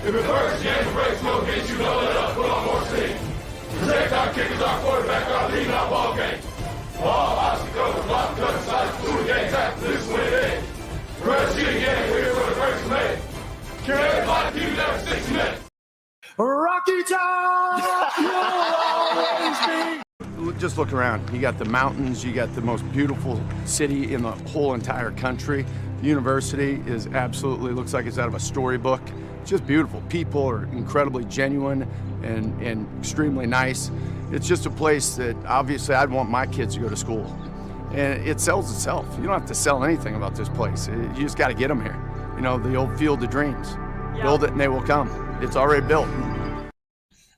If the first game breaks, we'll get you know it up, put on more steam. Protect our kickers, our quarterback, our lead, our ball game. All obstacles, block, cut, sides, through the games after this win in. Rush it again, here for the first minute. Can everybody keep it there for 6 minutes? Rocky Top! You'll always be. Just look around. You got the mountains, you got the most beautiful city in the whole entire country. The university is absolutely, looks like it's out of a storybook. It's just beautiful. People are incredibly genuine and extremely nice. It's just a place that obviously I'd want my kids to go to school. And it sells itself. You don't have to sell anything about this place. You just got to get them here. You know, the old field of dreams. Build it and they will come. It's already built.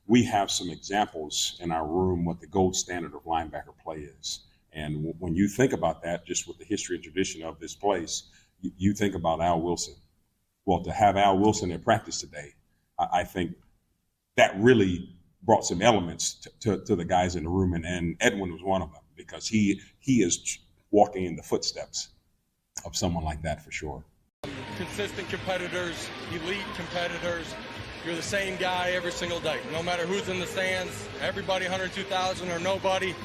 We have some examples in our room what the gold standard of linebacker play is. And when you think about that, just with the history and tradition of this place, you think about Al Wilson. Well, to have Al Wilson in practice today, I think that really brought some elements to the guys in the room. And Edwin was one of them because he is walking in the footsteps of someone like that for sure. Consistent competitors, elite competitors. You're the same guy every single day, no matter who's in the stands, everybody 102,000 or nobody,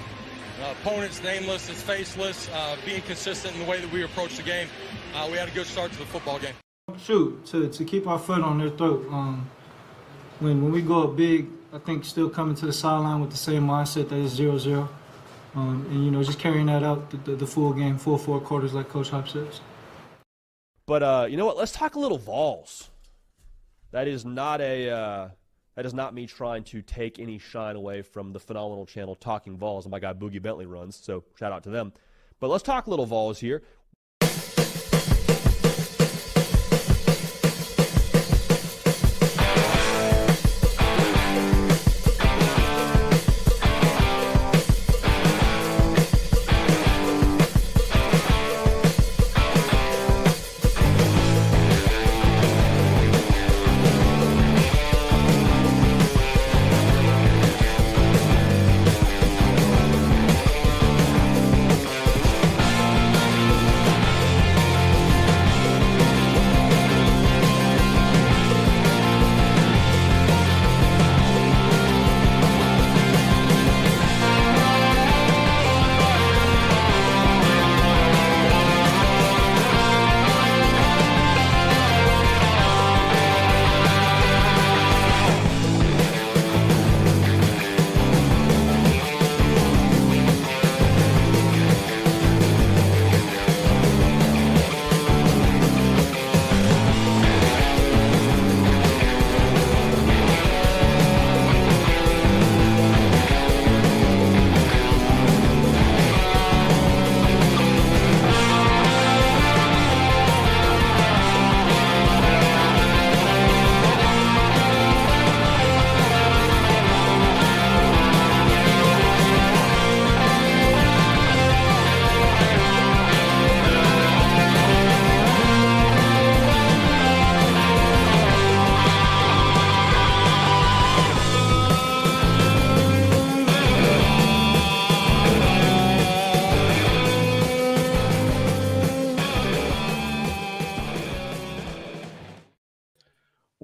opponents nameless as faceless, being consistent in the way that we approach the game. We had a good start to the football game. Shoot, to keep our foot on their throat. When we go up big, I think still coming to the sideline with the same mindset that is 0-0. And, you know, just carrying that out the full game, full 4 quarters like Coach Heupel says. But you know what? Let's talk a little Vols. That is not me trying to take any shine away from the phenomenal channel Talkin VAWLS that my guy Boogie Bentley runs. So shout out to them. But let's talk a little Vols here.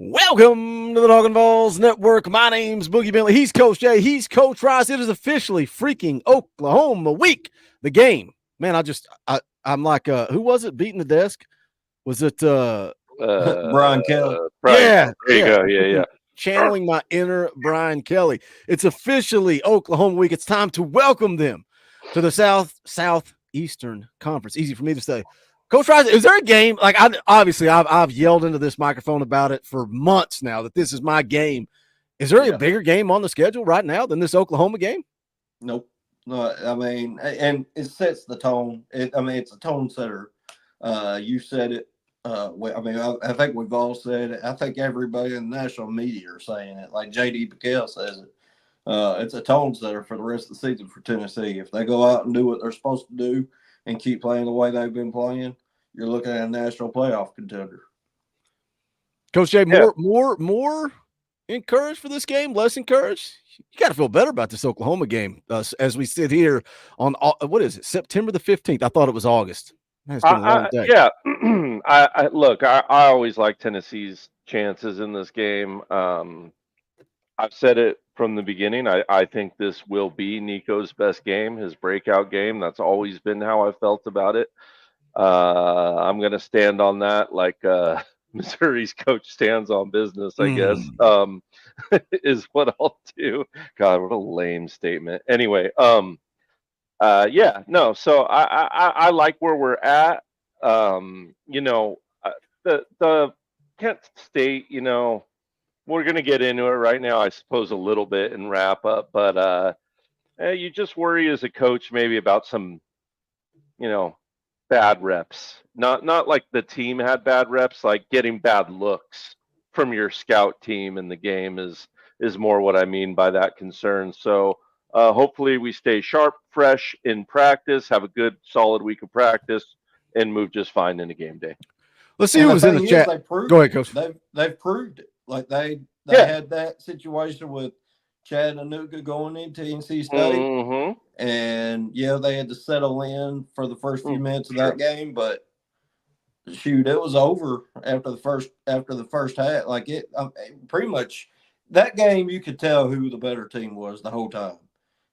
Welcome to the Talkin VAWLS Network. My name's Boogie Bentley. He's Coach Jay. He's Coach Rice. It is officially freaking Oklahoma week. The game. Man, I'm like, who was it beating the desk? Was it Brian Kelly? Yeah. There you go. Yeah. Channeling my inner Brian Kelly. It's officially Oklahoma week. It's time to welcome them to the Southeastern Conference. Easy for me to say. Coach Rice, is there a game? Like, I've yelled into this microphone about it for months now that this is my game. Is there a bigger game on the schedule right now than this Oklahoma game? Nope. No, I mean, and it sets the tone. It's a tone setter. You said it. I think we've all said it. I think everybody in the national media are saying it. Like J.D. Piquel says it. It's a tone setter for the rest of the season for Tennessee. If they go out and do what they're supposed to do and keep playing the way they've been playing, you're looking at a national playoff contender. Coach Jay, more encouraged for this game, less encouraged? You got to feel better about this Oklahoma game as we sit here on, what is it, September the 15th? I thought it was August. It's been a long day. Yeah. I look. I always like Tennessee's chances in this game. I've said it from the beginning. I think this will be Nico's best game, his breakout game. That's always been how I felt about it. I'm going to stand on that like Missouri's coach stands on business, I guess, is what I'll do. God, what a lame statement. Anyway, yeah, no. So I like where we're at. The Kent State, we're going to get into it right now, I suppose, a little bit and wrap up. But you just worry as a coach maybe about some, bad reps. Not like the team had bad reps, like getting bad looks from your scout team in the game is more what I mean by that concern. So hopefully we stay sharp, fresh in practice, have a good, solid week of practice, and move just fine into game day. Let's see who was in the chat. Go ahead, Coach. They've proved it. Like they had that situation with Chattanooga going into NC State, and they had to settle in for the first few minutes of that game. But shoot, it was over after the first half. Like pretty much that game, you could tell who the better team was the whole time.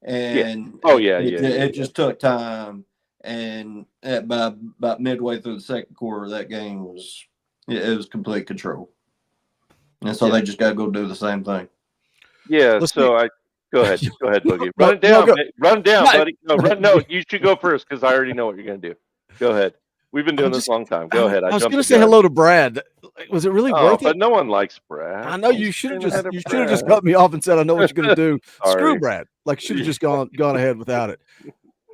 And it just took time. And about midway through the second quarter, that game was complete control. And so they just got to go do the same thing. Yeah. Go ahead, Boogie. Run it down, buddy. No, you should go first because I already know what you're going to do. Go ahead. We've been doing this a long time. Go ahead. I was going to say hello to Brad. Was it really worth it? But no one likes Brad. I know you should have just cut me off and said, I know what you're going to do. Screw Brad. Like, should have just gone ahead without it.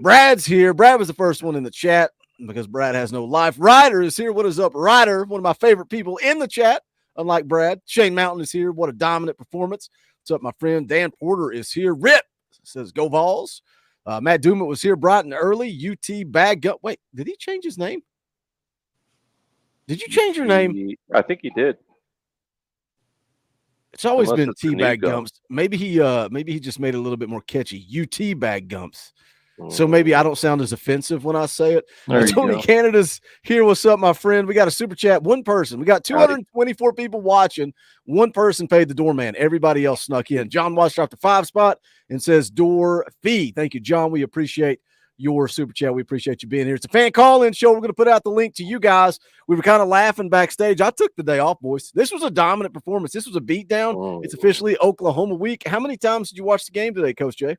Brad's here. Brad was the first one in the chat because Brad has no life. Ryder is here. What is up, Ryder? One of my favorite people in the chat, unlike Brad. Shane Mountain is here. What a dominant performance. What's up, my friend? Dan Porter is here. Rip says, go Vols. Matt Dumont was here bright and early. UT Bag Gump. Wait, did he change his name? Did you change your name? I think he did. It's always been T Bag Gumps. Maybe he just made it a little bit more catchy. UT Bag Gumps. So maybe I don't sound as offensive when I say it. Tony Canada's here. What's up, my friend? We got a super chat. One person. We got 224 people watching. One person paid the doorman. Everybody else snuck in. John watched off the 5 spot and says door fee. Thank you, John. We appreciate your super chat. We appreciate you being here. It's a fan call-in show. We're going to put out the link to you guys. We were kind of laughing backstage. I took the day off, boys. This was a dominant performance. This was a beatdown. It's officially Oklahoma week. How many times did you watch the game today, Coach Jay?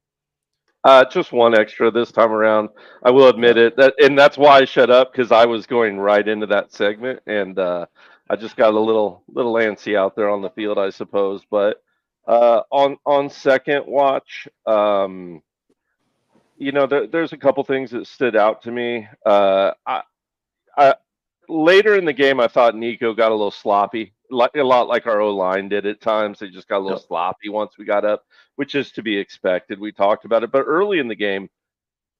Just one extra this time around. I will admit it, and that's why I shut up, because I was going right into that segment, and I just got a little antsy out there on the field, I suppose. But on second watch, there's a couple things that stood out to me. Later in the game, I thought Nico got a little sloppy, a lot like our O-line did at times. They just got a little sloppy once we got up, which is to be expected. We talked about it. But early in the game,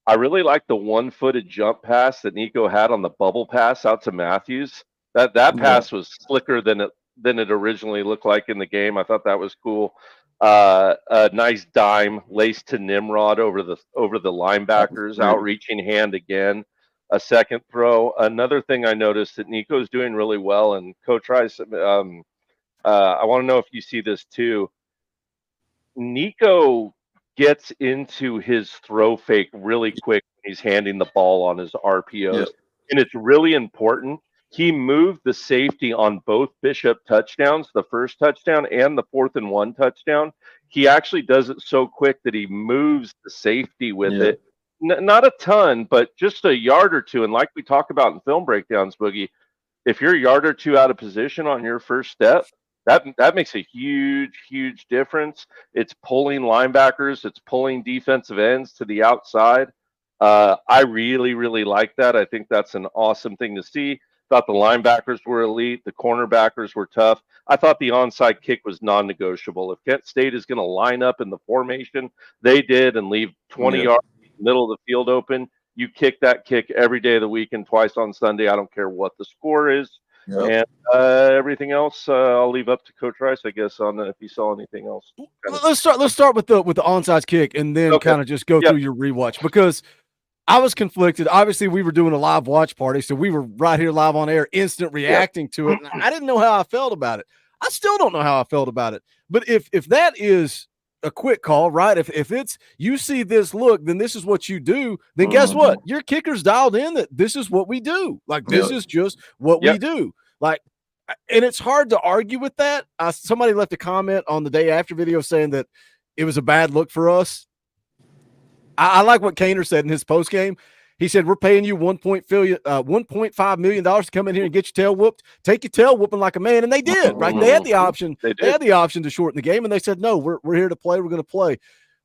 I really liked the one-footed jump pass that Nico had on the bubble pass out to Matthews. That pass was slicker than it originally looked like in the game. I thought that was cool. A nice dime laced to Nimrod over the linebackers, outreaching hand again. A second throw. Another thing I noticed that Nico's doing really well, and Coach Rice, I want to know if you see this too. Nico gets into his throw fake really quick when he's handing the ball on his RPOs, and it's really important. He moved the safety on both Bishop touchdowns, the first touchdown and the 4th and 1 touchdown. He actually does it so quick that he moves the safety with it. Not a ton, but just a yard or two. And like we talk about in film breakdowns, Boogie, if you're a yard or two out of position on your first step, that makes a huge difference. It's pulling linebackers. It's pulling defensive ends to the outside. I really like that. I think that's an awesome thing to see. Thought the linebackers were elite. The cornerbackers were tough. I thought the onside kick was non-negotiable. If Kent State is going to line up in the formation they did and leave 20 yards middle of the field open, you kick that kick every day of the week and twice on Sunday. I don't care what the score is. And everything else I'll leave up to Coach Rice, I guess, on if he saw anything else. Let's start with the onside kick and then kind of just go through your rewatch, because I was conflicted. Obviously, we were doing a live watch party, so we were right here live on air, instant reacting to it. And I didn't know how I felt about it. I still don't know how I felt about it. But if that is a quick call, right? If it's you see this look, then this is what you do. Then guess what? Your kicker's dialed in that this is what we do. Like this is just what we do. Like, and it's hard to argue with that. Somebody left a comment on the day after video saying that it was a bad look for us. I like what Kaner said in his post game. He said, we're paying you $1.5 million to come in here and get your tail whooped. Take your tail whooping like a man. And they did, right? They had the option. They had the option to shorten the game, and they said, no, we're here to play. We're going to play.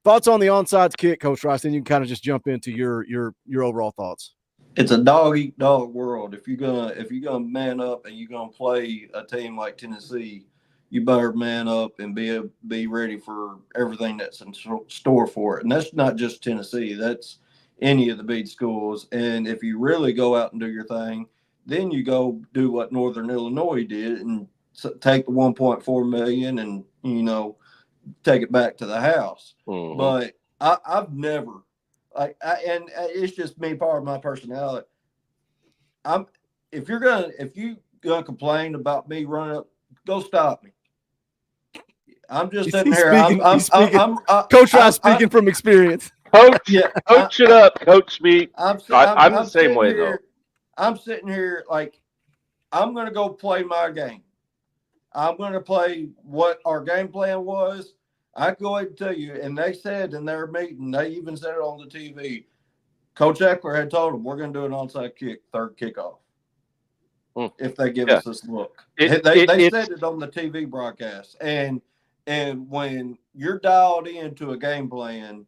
Thoughts on the onside kick, Coach Rice? Then you can kind of just jump into your overall thoughts. It's a dog-eat-dog world. If you're gonna man up and you're gonna play a team like Tennessee, you better man up and be ready for everything that's in store for it. And that's not just Tennessee. That's any of the big schools. And if you really go out and do your thing, then you go do what Northern Illinois did and take the $1.4 million and, take it back to the house. Mm-hmm. But I've never and it's just me, part of my personality. If you're gonna complain about me running up, go stop me. I'm just sitting here. Coach Rice speaking from experience. Coach it up, Coach me. I'm the same way though. I'm sitting here like I'm going to go play my game. I'm going to play what our game plan was. I go ahead and tell you, and they said in their meeting, they even said it on the TV. Coach Eckler had told them we're going to do an onside kick, third kickoff, if they give us this look. They said it on the TV broadcast, and when you're dialed into a game plan,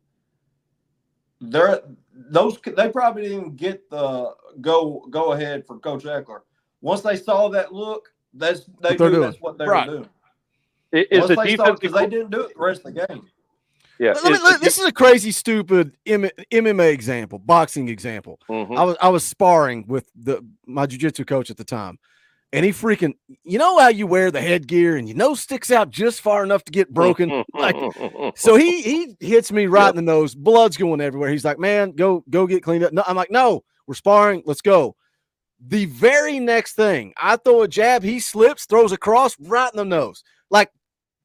they probably didn't even get the go ahead for Coach Eckler. Once they saw that look, that's what they were doing. Is the defense because they didn't do it the rest of the game. Yeah, this is a crazy, stupid MMA example, boxing example. Mm-hmm. I was sparring with my jiu-jitsu coach at the time, and he freaking, how you wear the headgear and sticks out just far enough to get broken. So he hits me right in the nose, blood's going everywhere. He's like, man, go get cleaned up. No, I'm like, no, we're sparring, let's go. The very next thing, I throw a jab, he slips, throws a cross right in the nose. Like,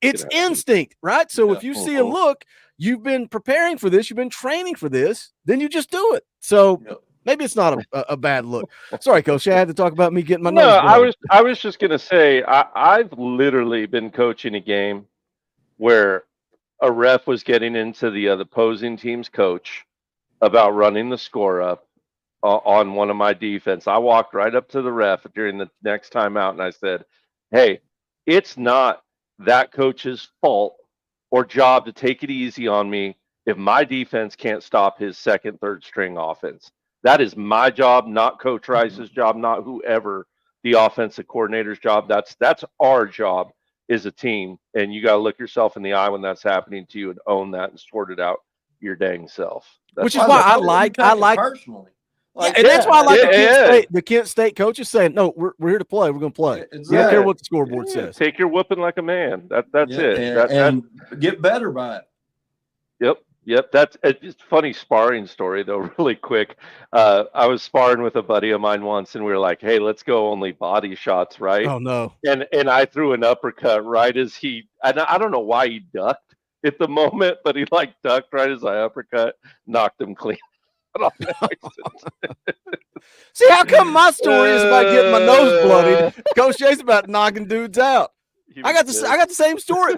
it's instinct, right? So if you see a look, you've been preparing for this, you've been training for this, then you just do it. So maybe it's not a bad look. Sorry, Coach, I had to talk about me getting my nose blown. I was just going to say, I've literally been coaching a game where a ref was getting into the opposing team's coach about running the score up on one of my defense. I walked right up to the ref during the next timeout, and I said, hey, it's not that coach's fault or job to take it easy on me if my defense can't stop his second, third string offense. That is my job, not Coach Rice's job, not whoever the offensive coordinator's job. That's our job as a team, and you got to look yourself in the eye when that's happening to you and own that and sort it out your dang self. Which is why I like personally. That's why I like the Kent State coaches saying, no, we're here to play. We're going to play. We don't care what the scoreboard says. Take your whooping like a man. That's it. And get better by it. Yep. That's a funny sparring story, though, really quick. I was sparring with a buddy of mine once, and we were like, hey, let's go only body shots, right? Oh, no. And I threw an uppercut right as and I don't know why he ducked at the moment, but he ducked right as I uppercut, knocked him clean. See, how come my story is about getting my nose bloodied? Coach Jay's about knocking dudes out. I got the same story.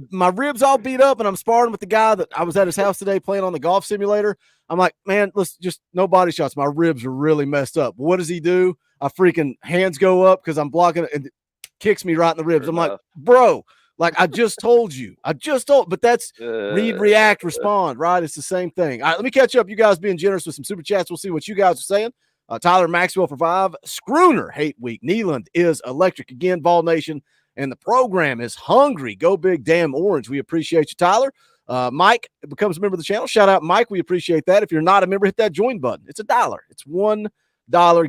My ribs all beat up, and I'm sparring with the guy that I was at his house today playing on the golf simulator. I'm like, man, let's just no body shots. My ribs are really messed up. What does he do? I freaking hands go up because I'm blocking it and kicks me right in the ribs. I'm like, bro. I just told you. But that's read, react, respond, right? It's the same thing. All right, let me catch up. You guys being generous with some super chats. We'll see what you guys are saying. Tyler Maxwell for 5. Scrooner, hate week. Neeland is electric again. Ball Nation. And the program is hungry. Go big, damn orange. We appreciate you, Tyler. Mike becomes a member of the channel. Shout out, Mike. We appreciate that. If you're not a member, hit that join button. It's $1. It's $1.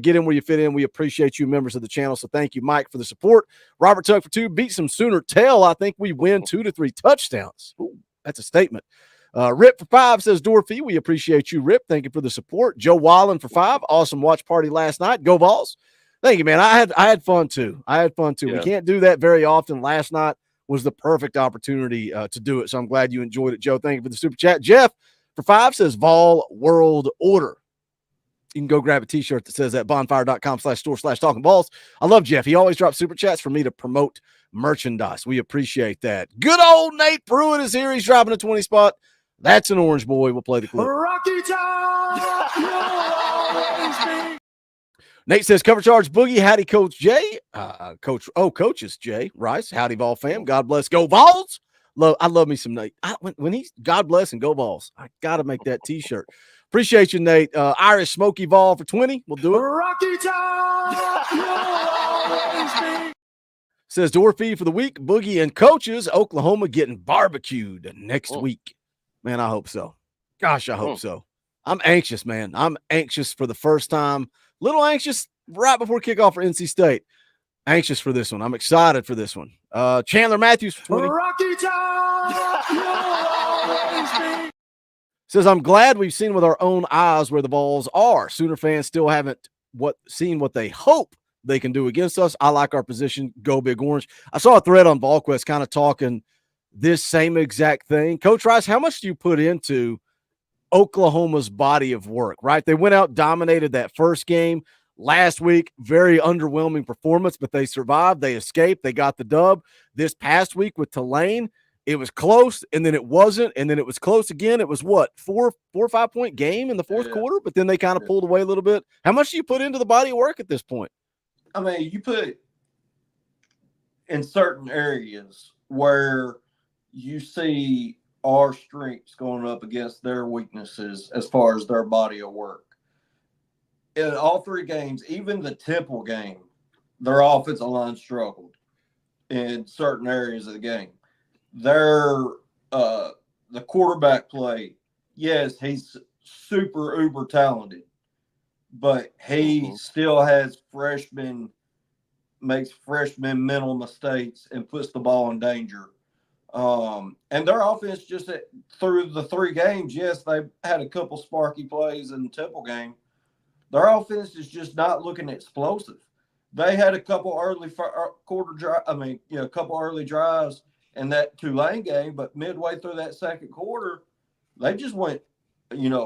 Get in where you fit in. We appreciate you, members of the channel. So thank you, Mike, for the support. Robert Tuck for 2. Beat some Sooner tail. I think we win 2 to 3 touchdowns. Ooh, that's a statement. Rip for 5 says, Dorothy, we appreciate you, Rip. Thank you for the support. Joe Wallen for 5. Awesome watch party last night. Go Vols. Thank you, man. I had fun too. Yeah. We can't do that very often. Last night was the perfect opportunity to do it. So I'm glad you enjoyed it, Joe. Thank you for the super chat. Jeff for 5 says Vol World Order. You can go grab a t-shirt that says that, bonfire.com/store/talking balls. I love Jeff. He always drops super chats for me to promote merchandise. We appreciate that. Good old Nate Pruitt is here. He's dropping a 20 spot. That's an orange boy. We'll play the clip. Rocky Top, you'll always be. Nate says, cover charge Boogie. Howdy, Coach Jay. Coach is Jay Rice. Howdy, Vol fam. God bless. Go Vols. I love me some Nate. When he's God bless and go Vols, I got to make that t-shirt. Appreciate you, Nate. Irish Smoky Vol for 20. We'll do it. Rocky Top, you'll always be. Says door fee for the week. Boogie and coaches. Oklahoma getting barbecued next week. Man, I hope so. Gosh, I hope so. I'm anxious, man. I'm anxious for the first time. Little anxious right before kickoff for NC State. Anxious for this one. I'm excited for this one. Chandler Matthews for 20. Rocky Top, you'll always be. Says, I'm glad we've seen with our own eyes where the Vols are. Sooner fans still haven't seen what they hope they can do against us. I like our position. Go Big Orange. I saw a thread on VolQuest kind of talking this same exact thing. Coach Rice, how much do you put into Oklahoma's body of work, right? They went out, dominated that first game last week. Very underwhelming performance, but they survived. They escaped. They got the dub. This past week with Tulane, it was close, and then it wasn't, and then it was close again. It was what, 4 or 5 point game in the fourth quarter, but then they kind of pulled away a little bit. How much do you put into the body of work at this point? I mean, you put in certain areas where you see our strengths going up against their weaknesses as far as their body of work. In all 3 games, even the Temple game, their offensive line struggled in certain areas of the game. The quarterback play, yes, he's super uber talented, but he still makes freshman mental mistakes and puts the ball in danger. And their offense just through the 3 games, yes, they had a couple sparky plays in the Temple game. Their offense is just not looking explosive. They had a couple early a couple early drives in that Tulane game, but midway through that second quarter, they just went,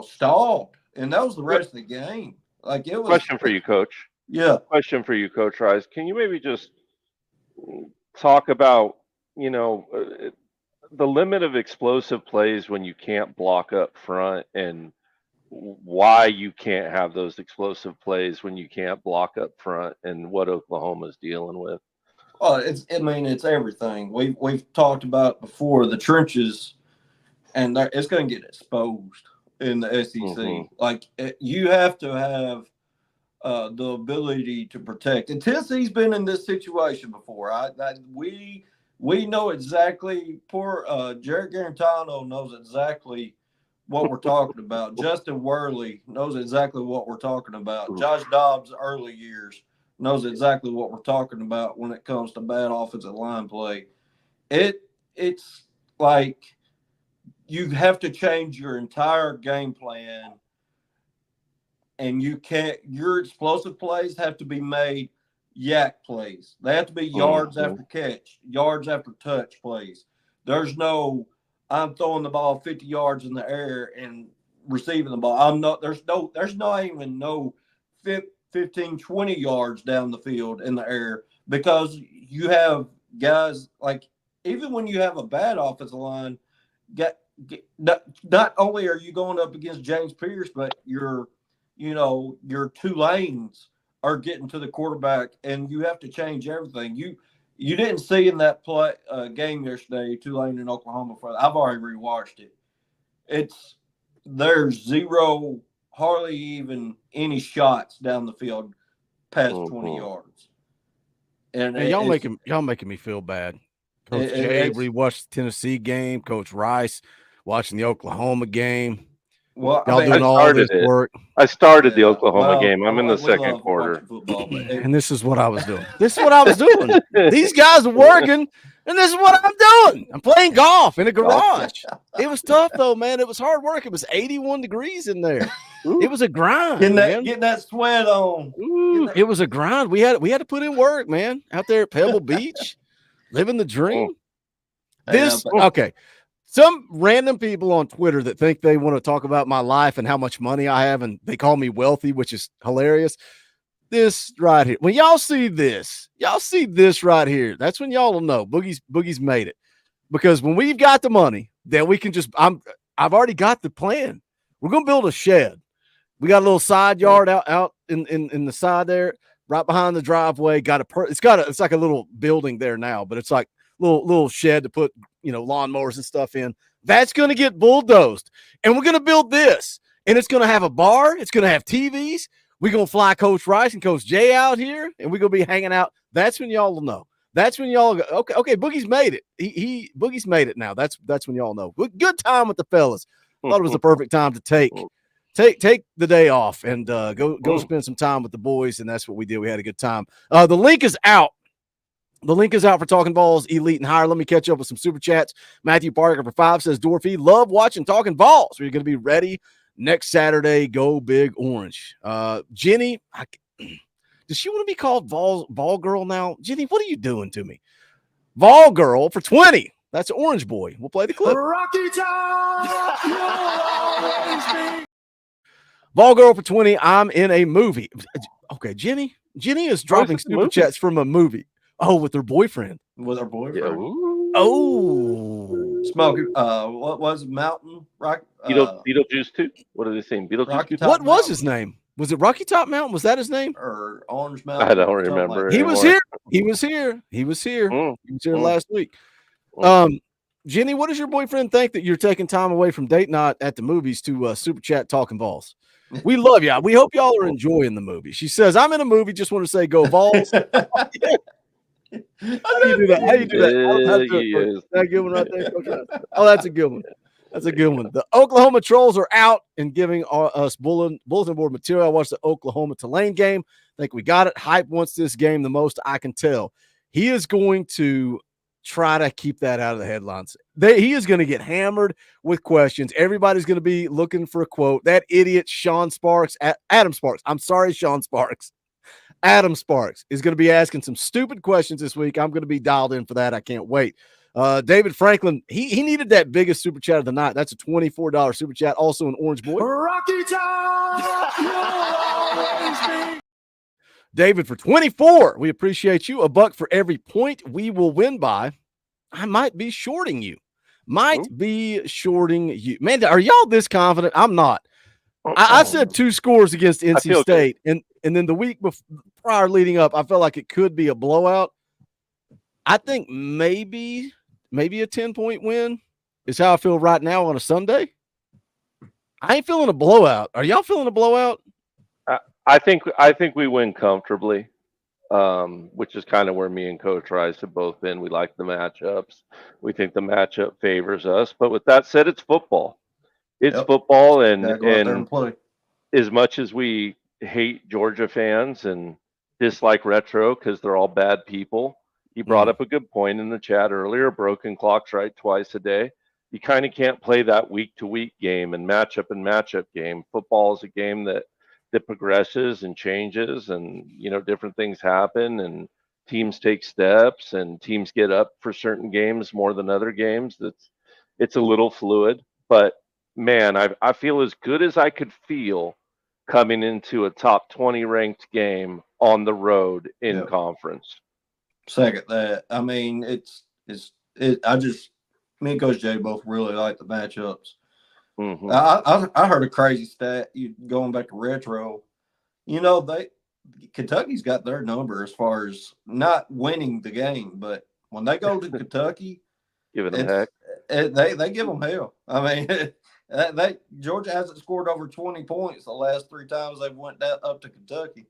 stalled, and that was the rest of the game. Like it was. Question for you, Coach. Yeah. Question for you, Coach Rice. Can you maybe just talk about, the limit of explosive plays when you can't block up front and why you can't have those explosive plays when you can't block up front and what Oklahoma's dealing with? Well, it's everything. We've talked about before, the trenches, and it's going to get exposed in the SEC. Like you have to have the ability to protect. And Tennessee's been in this situation before. We know exactly. Poor Jared Garantano knows exactly what we're talking about. Justin Worley knows exactly what we're talking about. Josh Dobbs' early years knows exactly what we're talking about when it comes to bad offensive line play. It's like you have to change your entire game plan, and your explosive plays have to be made yak plays. They have to be yards after catch, yards after touch plays. There's no, I'm throwing the ball 50 yards in the air and receiving the ball. There's not even no 15, 20 yards down the field in the air, because you have guys like, even when you have a bad offensive line, not only are you going up against James Pierce, but your 2 lanes are getting to the quarterback, and you have to change everything. You didn't see in that play game yesterday, Tulane in Oklahoma. I've already rewatched it. There's zero, hardly even any shots down the field past 20 yards. And y'all making me feel bad. Coach Jay rewatched the Tennessee game. Coach Rice watching the Oklahoma game. Well, y'all doing all this work. I started the Oklahoma game. I'm in the second quarter. And this is what I was doing. These guys are working. And this is what I'm doing. I'm playing golf in a garage. It was tough though, man. It was hard work. It was 81 degrees in there. It was a grind, getting that sweat on. It was a grind. We had to put in work, man. Out there at Pebble Beach, living the dream. Okay. Some random people on Twitter that think they want to talk about my life and how much money I have, and they call me wealthy, which is hilarious. This right here. When y'all see this right here, that's when y'all will know Boogie's made it. Because when we've got the money, then we can just I've already got the plan. We're gonna build a shed. We got a little side yard out in the side there, right behind the driveway. It's like a little building there now, but it's like little shed to put lawnmowers and stuff in. That's gonna get bulldozed, and we're gonna build this, and it's gonna have a bar. It's gonna have TVs. We're going to fly Coach Rice and Coach Jay out here, and we're going to be hanging out. That's when y'all will know. That's when y'all go, okay, Boogie's made it. Boogie's made it now. That's when y'all know. Good time with the fellas. Thought it was the perfect time to take the day off and go spend some time with the boys, and that's what we did. We had a good time. The link is out. The link is out for Talkin VAWLS Elite and Higher. Let me catch up with some super chats. Matthew Parker for 5 says, Dorothy, love watching Talkin VAWLS. Are you going to be ready next Saturday? Go Big Orange. Jenny, does she want to be called Vol Girl now? Jenny, what are you doing to me? Vol Girl for 20. That's Orange Boy. We'll play the clip. Rocky Top, you'll always be. Vol Girl for 20. I'm in a movie. Okay, Jenny is dropping super chats from a movie. Oh, with her boyfriend. With her boyfriend. Yeah. Oh. Smoking. What was it? Mountain Rock? Beetlejuice 2. What are they saying? Beetlejuice 2. What was his name? Was it Rocky Top Mountain? Was that his name? Or Orange Mountain? I don't remember. He was here. He was here last week. Jenny, what does your boyfriend think that you're taking time away from date night at the movies to super chat Talkin VAWLS? We love y'all. We hope y'all are enjoying the movie. She says, I'm in a movie. Just want to say go VAWLS. How do you do that? That good one right there? Oh, that's a good one. That's a good one. The Oklahoma Trolls are out and giving us bulletin board material. I watched the Oklahoma Tulane game. I think we got it. Hype wants this game the most, I can tell. He is going to try to keep that out of the headlines. He is going to get hammered with questions. Everybody's going to be looking for a quote. That idiot Adam Sparks. I'm sorry, Sean Sparks. Adam Sparks is going to be asking some stupid questions this week. I'm going to be dialed in for that. I can't wait. David Franklin, he needed that biggest super chat of the night. That's a $24 super chat. Also an Orange Boy. Rocky Top, you'll always be. David for 24. We appreciate you. $1 for every point we will win by. I might be shorting you. Man, are y'all this confident? I'm not. I said 2 scores against NC State, and then the week prior leading up, I felt like it could be a blowout. I think maybe a 10-point win is how I feel right now on a Sunday. I ain't feeling a blowout. Are y'all feeling a blowout? I think we win comfortably, which is kind of where me and Coach Rice have both been. We like the matchups. We think the matchup favors us. But with that said, it's football. It's football, and as much as we hate Georgia fans and dislike retro because they're all bad people, he brought up a good point in the chat earlier. Broken clocks right twice a day. You kind of can't play that week-to-week game and matchup game. Football is a game that progresses and changes, and different things happen, and teams take steps, and teams get up for certain games more than other games. It's a little fluid, but man, I feel as good as I could feel coming into a top 20 ranked game on the road in conference. Second that. I mean, me and Coach Jay both really like the matchups. Mm-hmm. I heard a crazy stat. Going back to retro, Kentucky's got their number as far as not winning the game, but when they go to Kentucky, giving them heck, they give them hell. I mean, Georgia hasn't scored over 20 points the last 3 times they've went up to Kentucky.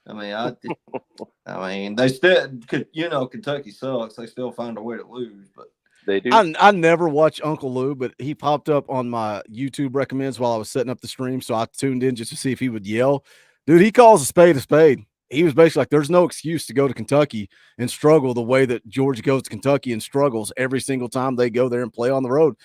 I mean, they still could. Kentucky sucks. They still find a way to lose, but. They do. I never watched Uncle Lou, but he popped up on my YouTube recommends while I was setting up the stream, so I tuned in just to see if he would yell. Dude, he calls a spade a spade. he was basically like, there's no excuse to go to Kentucky and struggle the way that Georgia goes to Kentucky and struggles every single time they go there and play on the road.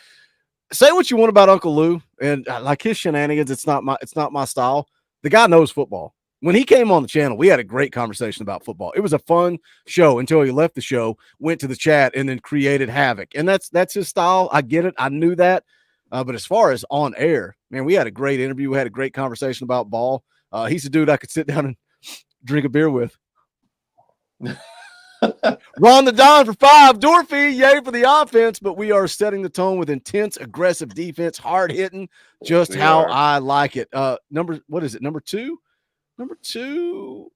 Say what you want about Uncle Lou and like his shenanigans. It's not my style. The guy knows football. When he came on the channel, we had a great conversation about football. It was a fun show until he left the show, went to the chat, and then created havoc. And that's his style. I get it. I knew that. But as far as on air, man, we had a great interview. We had a great conversation about ball. He's a dude I could sit down and drink a beer with. Ron the Don for 5. Dorothy, yay for the offense, but we are setting the tone with intense, aggressive defense, hard hitting, just how I like it. Number 2? Number 2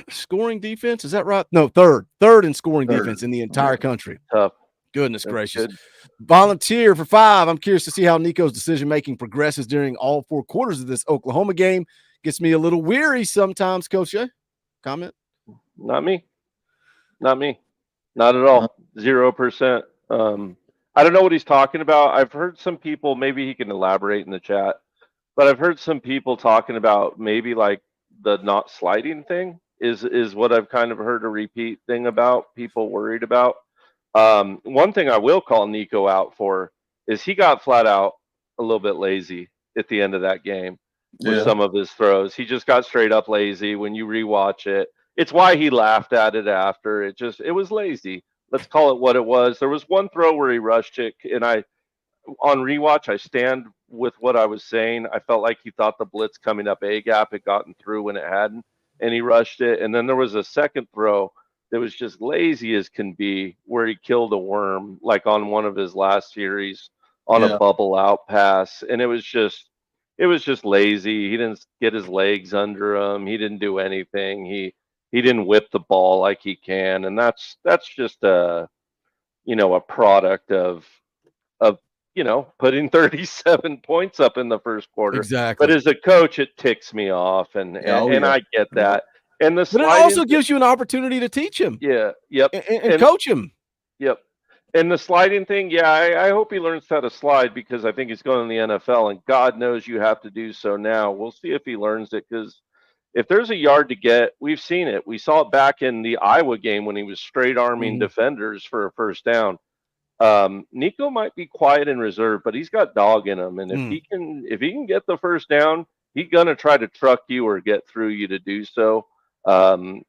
scoring defense. Is that right? No, third in scoring defense in the entire country. Tough. Goodness gracious. Good. Volunteer for 5. I'm curious to see how Nico's decision-making progresses during all 4 quarters of this Oklahoma game. Gets me a little weary sometimes, Coach Jay. Comment? Not me. Not at all. 0%. I don't know what he's talking about. I've heard some people, maybe he can elaborate in the chat, but I've heard some people talking about maybe like the not sliding thing is what I've kind of heard a repeat thing about, people worried about. One thing I will call Nico out for is he got flat out a little bit lazy at the end of that game with some of his throws. He just got straight up lazy. When you rewatch it, it's why he laughed at it after. It was lazy. Let's call it what it was. There was one throw where he rushed it, and on rewatch, I stand with what I was saying. I felt like he thought the blitz coming up A gap had gotten through when it hadn't, and he rushed it. And then there was a second throw that was just lazy as can be, where he killed a worm, like on one of his last series on a bubble out pass. And it was just lazy. He didn't get his legs under him. He didn't do anything. He didn't whip the ball like he can. And that's just a product of putting 37 points up in the first quarter. Exactly. But as a coach, it ticks me off, and I get that. And but it also gives you an opportunity to teach him. Yeah. Yep. And coach him. Yep. And the sliding thing, I hope he learns how to slide, because I think he's going to the NFL, and God knows you have to do so now. We'll see if he learns it, because if there's a yard to get, we've seen it. We saw it back in the Iowa game when he was straight arming defenders for a first down. Nico might be quiet and reserved, but he's got dog in him. And if he can get the first down, he's going to try to truck you or get through you to do so 9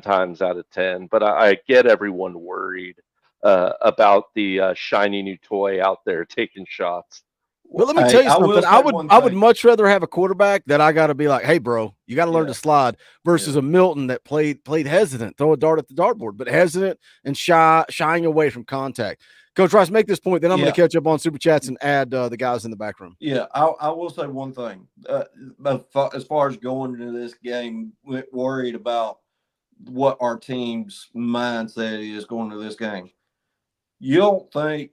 times out of 10. But I get everyone worried about the shiny new toy out there taking shots. But let me tell you something. I would much rather have a quarterback that I got to be like, hey, bro, you got to learn to slide, versus a Milton that played hesitant, throw a dart at the dartboard, but hesitant and shying away from contact. Coach Rice, make this point, then I'm going to catch up on Super Chats and add the guys in the back room. Yeah, I will say one thing. As far as going into this game, worried about what our team's mindset is going into this game. You don't think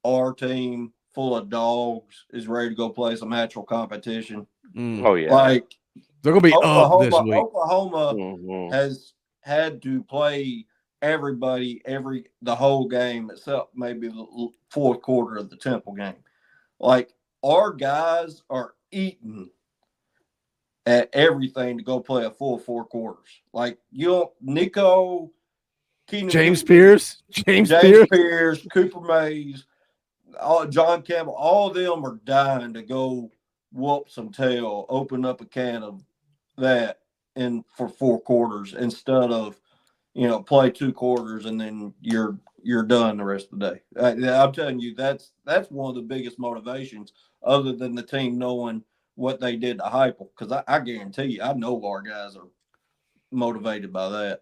our team full of dogs is ready to go play some actual competition? Oh, yeah. Like, they're going to be up this week. Oklahoma has had to play everybody the whole game except maybe the fourth quarter of the Temple game. Like, our guys are eating at everything to go play a full 4 quarters. Like, Nico, James Pierce, Cooper Mays, John Campbell, all of them are dying to go whoop some tail, open up a can of that for 4 quarters instead of play 2 quarters and then you're done the rest of the day. I'm telling you, that's one of the biggest motivations, other than the team knowing what they did to Heupel. Because I guarantee you, I know our guys are motivated by that.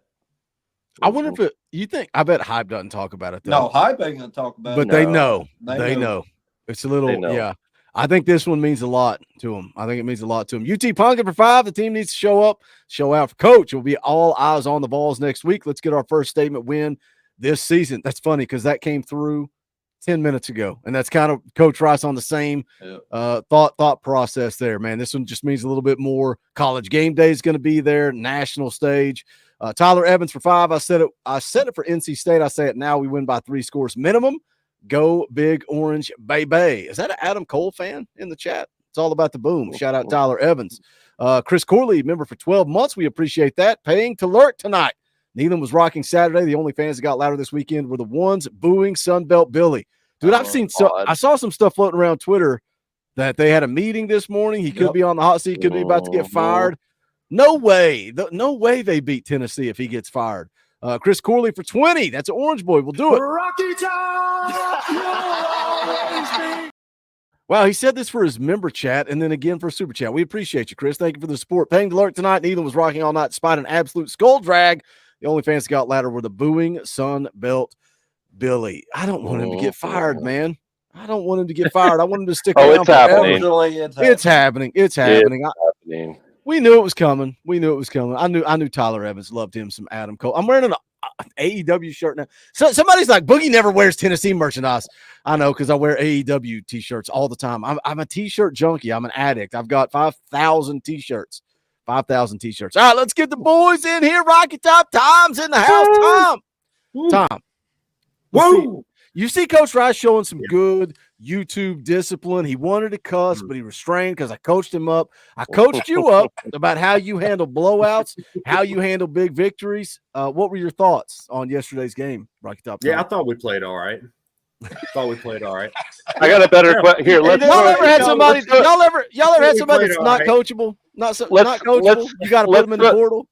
I wonder if you think, I bet Hype doesn't talk about it though. No, Hype ain't gonna talk about it. But they know. They know. It's a little, yeah. I think this one means a lot to him. I think it means a lot to him. UT Pumpkin for 5. The team needs to show out for Coach. It will be all eyes on the Vols next week. Let's get our first statement win this season. That's funny because that came through 10 minutes ago, and that's kind of Coach Rice on the same thought process there, man. This one just means a little bit more. College game day is going to be there, national stage. Tyler Evans for 5. I said it for NC State. I say it now. We win by 3 scores minimum. Go Big Orange, baby. Is that an Adam Cole fan in the chat? It's all about the boom. Shout out Tyler Evans. Chris Corley, member for 12 months. We appreciate that. Paying to lurk tonight. Needham was rocking Saturday. The only fans that got louder this weekend were the ones booing Sunbelt Billy. Dude, I saw some stuff floating around Twitter that they had a meeting this morning. He could be on the hot seat, could be about to get fired. No way. No way they beat Tennessee if he gets fired. Chris Corley for 20. That's an Orange Boy. We'll do it. Rocky Top, you'll always be. Wow, he said this for his member chat and then again for super chat. We appreciate you, Chris. Thank you for the support. Paying to lurk tonight. Needham was rocking all night despite an absolute skull drag. The only fans that got louder were the booing Sunbelt Billy. I don't want him to get fired, man. I don't want him to get fired. I want him to stick around. It's happening. It's happening. It's happening. We knew it was coming. I knew Tyler Evans loved him some Adam Cole. I'm wearing an AEW shirt now. So somebody's like, Boogie never wears Tennessee merchandise. I know, because I wear AEW t-shirts all the time. I'm a t-shirt junkie. I'm an addict. I've got 5,000 t-shirts. 5,000 t-shirts. All right, let's get the boys in here. Rocky Top. Tom's in the house. Tom. Woo! You see Coach Rice showing some good YouTube discipline. He wanted to cuss, but he restrained because I coached him up. I coached you up about how you handle blowouts, how you handle big victories. What were your thoughts on yesterday's game, Rocky Top? Yeah, I thought we played all right. I got a better question. Here, let's. Y'all ever had somebody that's not coachable? Not coachable. You got to put them in the portal.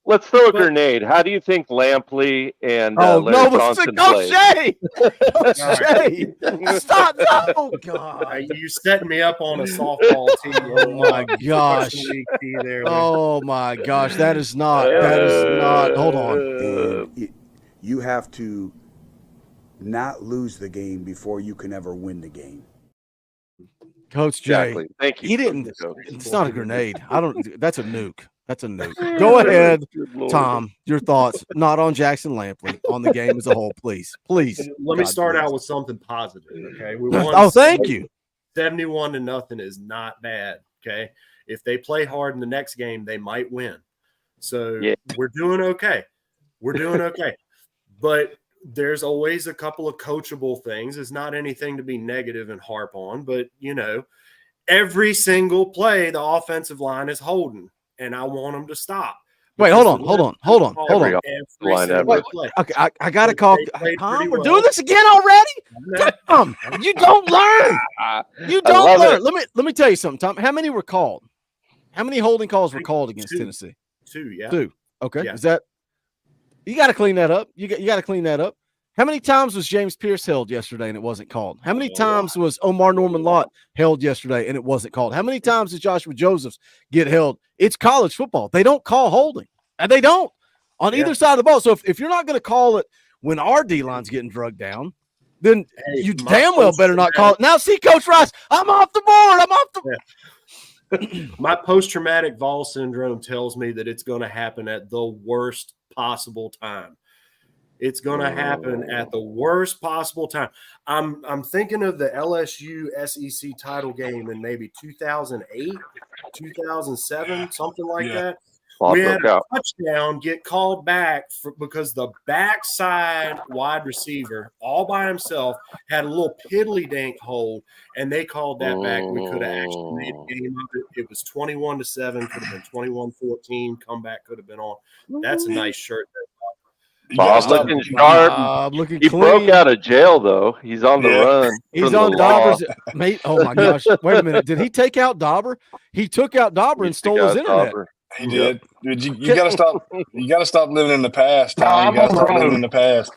Let's throw a grenade. How do you think Lampley and Larry Johnson Coach played? Shay! Stop! Oh God! You setting me up on a softball team? Oh my gosh! Oh my gosh! That is not. Hold on. You have to not lose the game before you can ever win the game. Coach Jay. Exactly. Thank you. He didn't. It's not a grenade. That's a nuke. That's a nuke. Go ahead, Tom. Your thoughts, not on Jackson Lampley, on the game as a whole, please. Let me start out with something positive. Okay. We won. Thank you. 71-0 is not bad. Okay. If they play hard in the next game, they might win. So we're doing okay. But there's always a couple of coachable things. It's not anything to be negative and harp on, but every single play, the offensive line is holding. And I want them to stop. Wait, hold on. Okay, I got to call. Tom, we're doing this again already? Tom, you don't learn. Let me tell you something, Tom. How many were called? How many holding calls were called against Tennessee? Two. Okay. Yeah. Is that you got to clean that up? You got to clean that up. How many times was James Pierce held yesterday and it wasn't called? How many times was Omar Norman Lott held yesterday and it wasn't called? How many times did Joshua Josephs get held? It's college football. They don't call holding. And they don't on either side of the ball. So if you're not going to call it when our D-line's getting drugged down, then you damn well better not call it. Now, see, Coach Rice, I'm off the board. My post-traumatic VAWLS syndrome tells me that it's going to happen at the worst possible time. It's going to happen at the worst possible time. I'm thinking of the LSU SEC title game in maybe 2008, 2007, something like that. We had a touchdown get called back because the backside wide receiver all by himself had a little piddly dink hold, and they called that back. We could have actually made a game of it. It was 21-7, could have been 21-14. Comeback could have been on. That's a nice shirt there. Bob looking sharp. Looking he clean. Broke out of jail though. He's on the run. He's on Dauber's mate. Oh my gosh! Wait a minute. Did he take out Dauber? He took out Dauber and stole his internet. Dauber. He did. Dude, you gotta stop. You gotta stop living in the past, Tom. You gotta stop living in the past.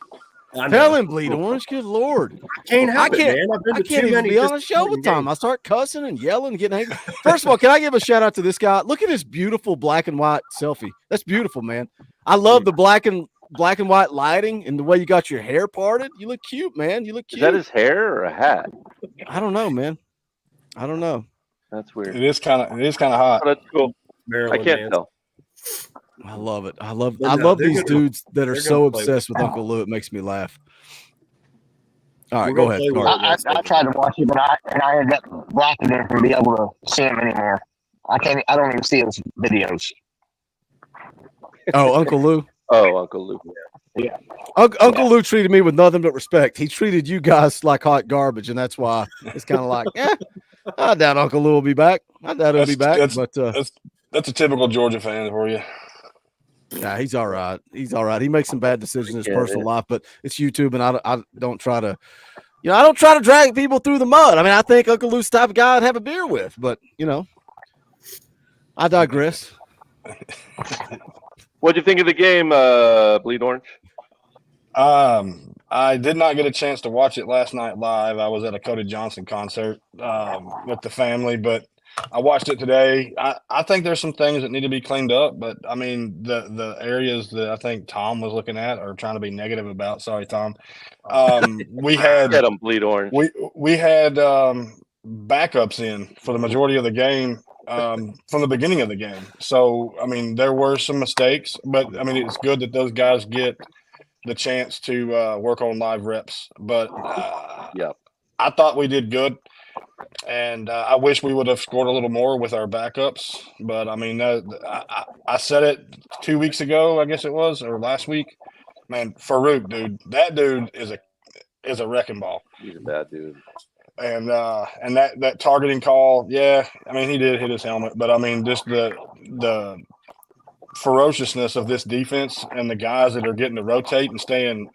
Tell him, Bleed Orange. Good Lord. I can't even be on a show with Tom. I start cussing and yelling and getting angry. First of all, can I give a shout out to this guy? Look at this beautiful black and white selfie. That's beautiful, man. I love the black and white lighting and the way you got your hair parted. You look cute, man. You look cute. Is that his hair or a hat? I don't know, man. I don't know. That's weird. It is kind of hot. Oh, that's cool. Maryland, I can't tell. I love it. I love these dudes that are so obsessed with Uncle Lou. It makes me laugh. All right, go ahead. I tried to watch it, but I ended up blocking it and be able to see him anymore. I don't even see his videos. Oh, Uncle Lou. Oh, Uncle Lou. Yeah. Uncle Lou treated me with nothing but respect. He treated you guys like hot garbage, and that's why it's kind of like, I doubt Uncle Lou will be back. I doubt he'll be back. That's a typical Georgia fan for you. Yeah, he's all right. He's all right. He makes some bad decisions in his personal life, but it's YouTube, and I don't try to, I don't try to drag people through the mud. I mean, I think Uncle Lou's the type of guy I'd have a beer with, but I digress. What'd you think of the game, Bleed Orange? I did not get a chance to watch it last night live. I was at a Cody Johnson concert with the family, but I watched it today. I think there's some things that need to be cleaned up, but I mean the areas that I think Tom was looking at or trying to be negative about. Sorry, Tom. We had Get 'em, Bleed Orange. We had backups in for the majority of the game from the beginning of the game. So I mean there were some mistakes, but I mean it's good that those guys get the chance to work on live reps. But I thought we did good. And I wish we would have scored a little more with our backups. But, I mean, I said it 2 weeks ago, I guess it was, or last week. Man, Farouk, dude, that dude is a wrecking ball. He's a bad dude. And that targeting call, I mean, he did hit his helmet. But, I mean, just the ferociousness of this defense and the guys that are getting to rotate and staying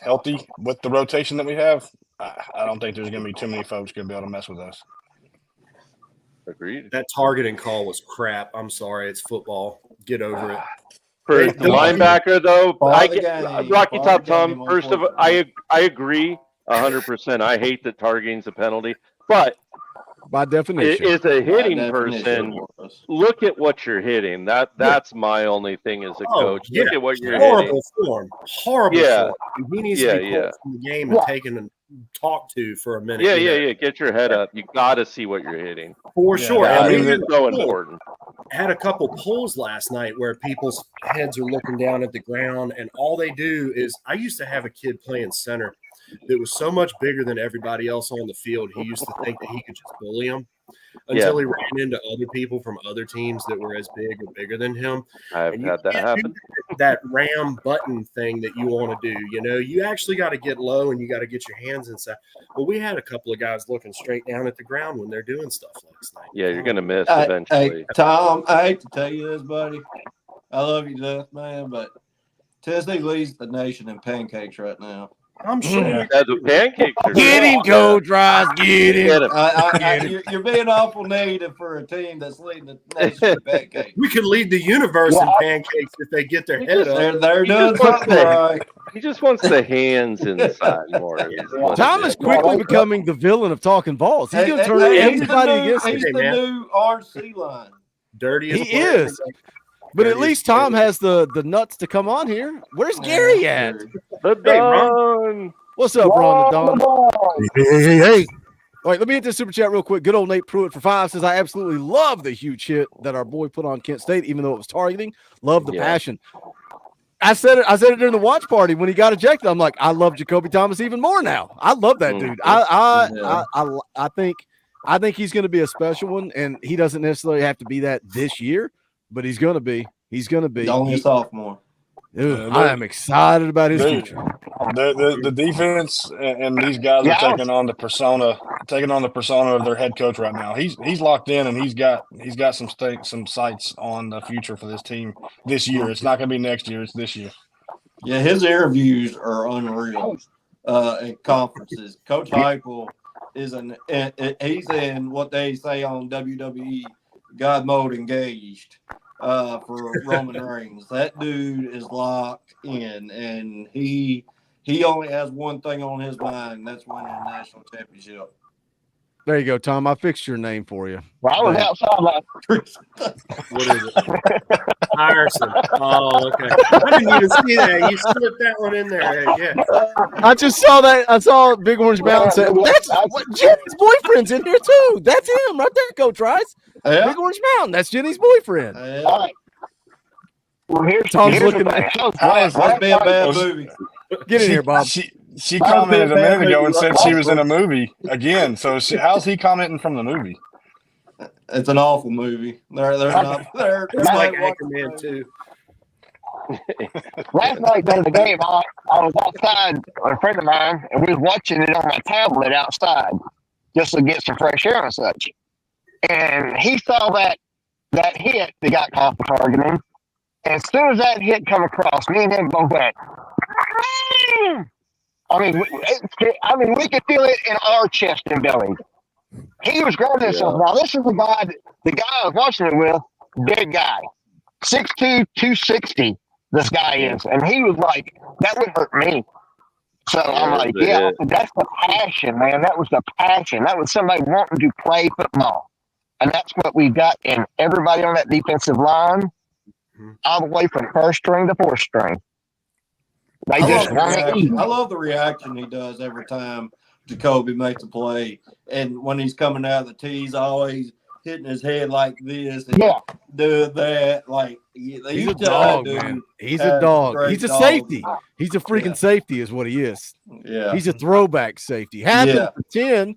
healthy with the rotation that we have, I don't think there's going to be too many folks going to be able to mess with us. Agreed. That targeting call was crap. I'm sorry. It's football. Get over it. For the linebacker, though, Rocky Top Tom, first of all, I agree 100%. I hate that targeting's a penalty. But by definition, is a hitting person. Look at what you're hitting. That's my only thing as a coach. Look at what you're hitting. Horrible form. He needs to be pulled from the game and taken and talked to for a minute. Yeah. Get your head up. You got to see what you're hitting. For sure. I mean, it's so important. Had a couple pulls last night where people's heads are looking down at the ground, and all they do is. I used to have a kid playing center that was so much bigger than everybody else on the field. He used to think that he could just bully him until he ran into other people from other teams that were as big or bigger than him. I've had that happen. That ram button thing that you want to do, you actually got to get low and you got to get your hands inside. But we had a couple of guys looking straight down at the ground when they're doing stuff last night. Yeah, you're going to miss eventually. Hey, Tom, I hate to tell you this, buddy. I love you to death, man, but Tennessee leads the nation in pancakes right now. I'm sure. The pancakes are get him, Coach Rice. Get him. You're being awful negative for a team that's leading the nation in pancakes. We could lead the universe in pancakes if they get their head up. They're doing something right. He just wants the hands inside more. Tom is quickly becoming the villain of Talking Balls. He's going to turn everybody against him. He's the new RC line. Dirty as he is. But at least Tom has the nuts to come on here. Where's Gary at? The Don. What's up, Ron the Don? Hey. All right, let me hit this super chat real quick. Good old Nate Pruitt for 5 says, I absolutely love the huge hit that our boy put on Kent State, even though it was targeting. Love the passion. I said it during the watch party when he got ejected. I'm like, I love Jacoby Thomas even more now. I love that dude. I think he's going to be a special one, and he doesn't necessarily have to be that this year. But he's going to be. He's going to be. Only a sophomore. Dude, I am excited about his future. The defense and these guys are taking on the persona of their head coach right now. He's locked in, and he's got some sights on the future for this team this year. It's not going to be next year. It's this year. Yeah, his interviews are unreal at conferences. Coach Heupel he's in what they say on WWE. God mode engaged for Roman Reigns. That dude is locked in, and he only has one thing on his mind, and that's winning a national championship. There you go, Tom. I fixed your name for you. Well, I was outside last. What is it? Iverson. Oh, okay. I didn't even see that. You slipped that one in there. Yeah. I just saw that. I saw Big Orange Mountain say, that's what Jenny's boyfriend's in here too. That's him right there, Coach Rice. Yeah. Big Orange Mountain. That's Jenny's boyfriend. Yeah. All right. Well, here's looking at Must be a bad movie. Get in here, Bob. She commented a minute ago and said she was in a movie again. So how's he commenting from the movie? It's an awful movie. They're not. They're like Anchorman too. Last night during the game, I was outside with a friend of mine, and we was watching it on my tablet outside. just to get some fresh air and such. And he saw that hit that got caught for targeting. And as soon as that hit come across, me and him both went. I mean, we could feel it in our chest and belly. He was grabbing himself. Now, this is the guy I was watching it with, big guy, 6'2", 260. This guy is, and he was like, that would hurt me. So I'm like, yeah, that's the passion, man. That was the passion. That was somebody wanting to play football, and that's what we got in everybody on that defensive line, all the way from first string to fourth string. They just want to eat. I love the reaction he does every time Jacoby makes a play. And when he's coming out of the tee, he's always hitting his head like this and do that. Like he's a dog, man. He's a dog. He's a safety. He's a freaking safety is what he is. Yeah. He's a throwback safety. Happen for 10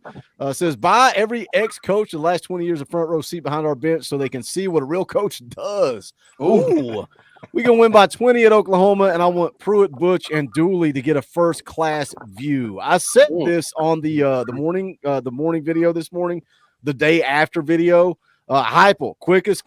says, buy every ex-coach the last 20 years a front row seat behind our bench so they can see what a real coach does. Ooh. We're going to win by 20 at Oklahoma, and I want Pruitt, Butch, and Dooley to get a first-class view. I said this on the morning video this morning, the day after video. Heupel, quickest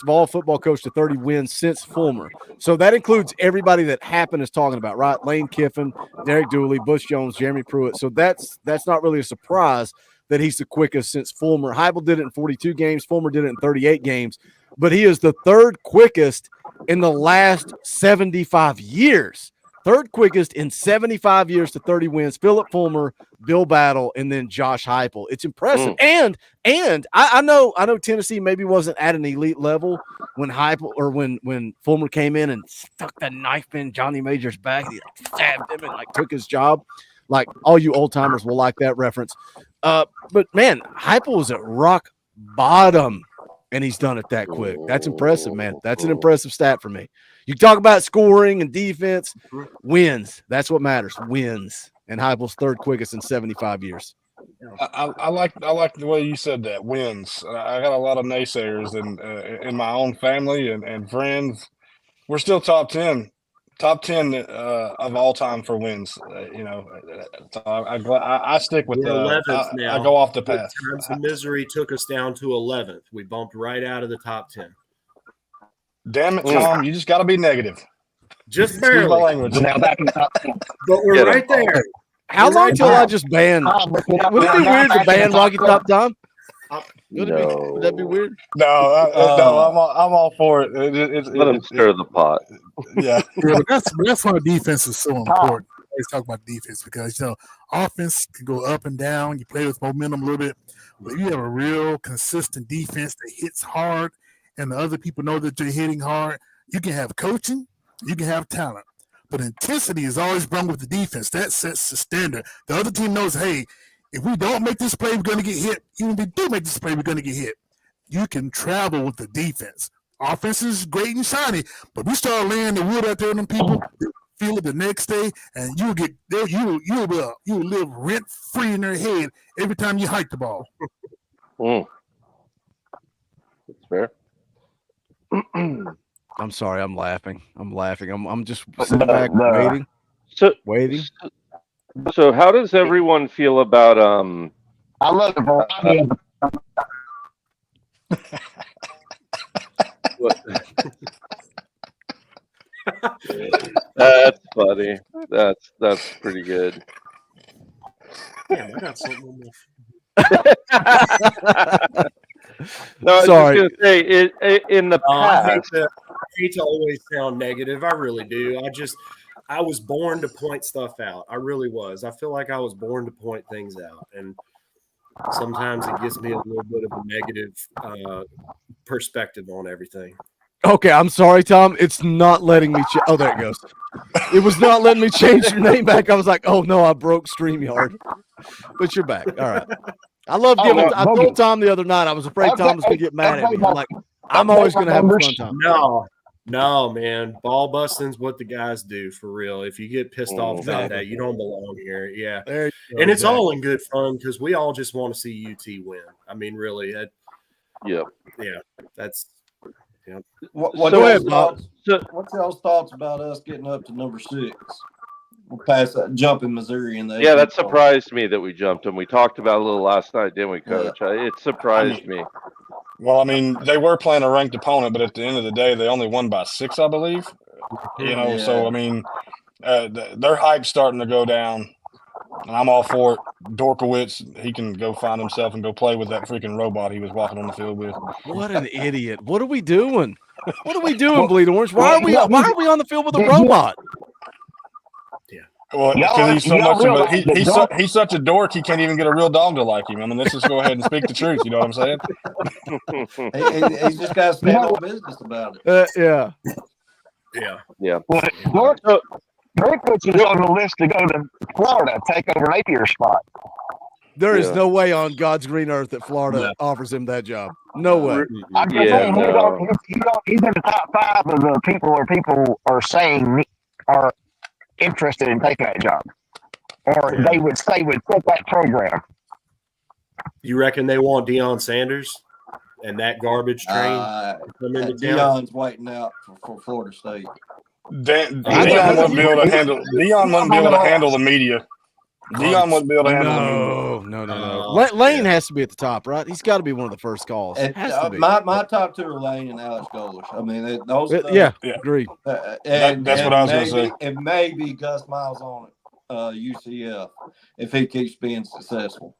ball football coach to 30 wins since Fulmer. So that includes everybody that Happen is talking about, right? Lane Kiffin, Derek Dooley, Butch Jones, Jeremy Pruitt. So that's not really a surprise that he's the quickest since Fulmer. Heupel did it in 42 games. Fulmer did it in 38 games. But he is the third quickest in the last 75 years. Third quickest in 75 years to 30 wins. Philip Fulmer, Bill Battle, and then Josh Heupel. It's impressive. And I know Tennessee maybe wasn't at an elite level when Heupel or when Fulmer came in and stuck that knife in Johnny Major's back. He stabbed him and took his job. Like all you old timers will like that reference. But man, Heupel was at rock bottom. And he's done it that quick. That's impressive, man. That's an impressive stat for me. You talk about scoring and defense, wins. That's what matters. Wins. And Heupel's third quickest in 75 years. I like the way you said that. Wins. I got a lot of naysayers in my own family and friends. We're still top 10 of all time for wins. So I stick with the 11th now. I go off the path. Times of Misery took us down to 11th. We bumped right out of the top 10. Damn it, Tom! You just got to be negative. Just barely. My language. Now back in the top 10. But we're right there. How long till I just ban? Would it be weird to ban Rocky Top, Tom? Would that be weird? No, I'm all for it. Let him stir the pot. Yeah, but that's why defense is so important. Always talk about defense because offense can go up and down. You play with momentum a little bit, but you have a real consistent defense that hits hard, and the other people know that you're hitting hard. You can have coaching, you can have talent, but intensity is always brought with the defense. That sets the standard. The other team knows, hey, if we don't make this play, we're going to get hit. Even if we do make this play, we're going to get hit. You can travel with the defense. Offense is great and shiny, but we start laying the wood out there on them people, feel it the next day, and you'll live rent free in their head every time you hike the ball. That's fair. I'm sorry, I'm laughing. I'm just sitting back waiting. So how does everyone feel about I love the variety of That's funny. That's pretty good. Yeah, I got something. No, I was sorry. just gonna say in the past. I hate to always sound negative. I really do. I was born to point stuff out. I really was. I feel like I was born to point things out, and sometimes it gives me a little bit of a negative perspective on everything. Okay, I'm sorry, Tom. It's not letting me. Oh, there it goes. It was not letting me change your name back. I was like, oh no, I broke StreamYard. But you're back. All right. I love giving. I told Tom the other night I was afraid Tom was gonna get mad at me. I'm like, I'm always gonna have a fun time. No, man. Ball busting's what the guys do for real. If you get pissed off about that, you don't belong here. Yeah. And it's all in good fun because we all just want to see UT win. I mean, really. Yeah. That's What's y'all's thoughts about us getting up to number 6? past jumping Missouri in the Yeah, that AP poll. surprised me that we jumped them. We talked about it a little last night, didn't we, Coach? It surprised me. Well, I mean, they were playing a ranked opponent, but at the end of the day, they only won by 6, I believe. You know, so I mean, their hype's starting to go down, and I'm all for it. Dorkowitz, he can go find himself and go play with that freaking robot he was walking on the field with. What an idiot! What are we doing? What are we doing, Bleed Orange? Why are we on the field with a robot? Well, because he's so much of a he's such a dork. He can't even get a real dog to like him. I mean, let's just go ahead and speak the truth. You know what I'm saying? He's just got to stand on business about it. Yeah. Well, Dorkowitz is on the list to go to Florida, take over Napier's spot. There is no way on God's green earth that Florida offers him that job. No way. I'm just saying, he's in the top 5 of the people are saying are interested in taking that job, or they would quit that program. You reckon they want Deion Sanders and that garbage train to come into town? Deion's waiting out for Florida State. Deion wouldn't be able to handle. Deion wouldn't be able to handle the media. Deion wouldn't be able to handle the media. No. Lane has to be at the top, right? He's got to be one of the first calls. Has to be. My top 2 are Lane and Alex Golesh. I mean, those are agreed. That's what I was going to say. And maybe Gus Miles on UCF if he keeps being successful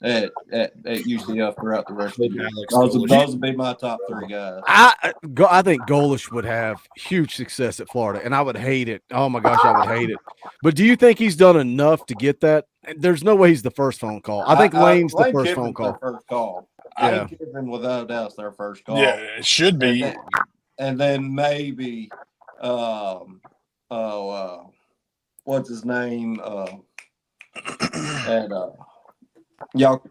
at UCF throughout the rest of the year. Those would be my top 3 guys. I think Golesh would have huge success at Florida, and I would hate it. Oh my gosh, I would hate it. But do you think he's done enough to get that? There's no way he's the first phone call. I think Lane's the first phone call. First call. I think Kiffin, without a doubt, is their first call. Yeah, it should be. And then maybe, what's his name? Y'all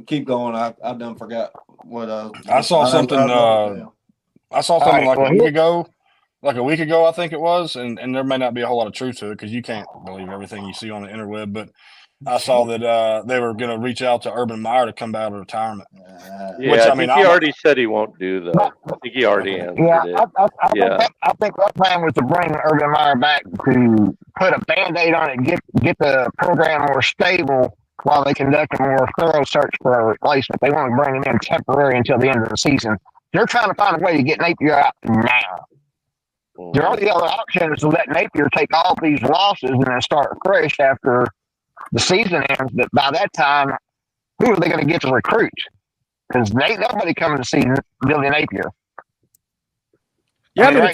keep going. I done forgot what I saw something. I saw something like a week ago, I think it was, and there may not be a whole lot of truth to it because you can't believe everything you see on the interweb. But I saw that they were going to reach out to Urban Meyer to come out of retirement. Which I mean, he already said he won't do that. I think he already answered it. I think that plan was to bring Urban Meyer back to put a Band-Aid on it, get the program more stable while they conduct a more thorough search for a replacement. They want to bring him in temporary until the end of the season. They're trying to find a way to get Napier out now. The only other option is to let Napier take all these losses and then start fresh after the season ends. But by that time, who are they going to get to recruit? Because ain't nobody coming to see Billy Napier. Yeah, I mean,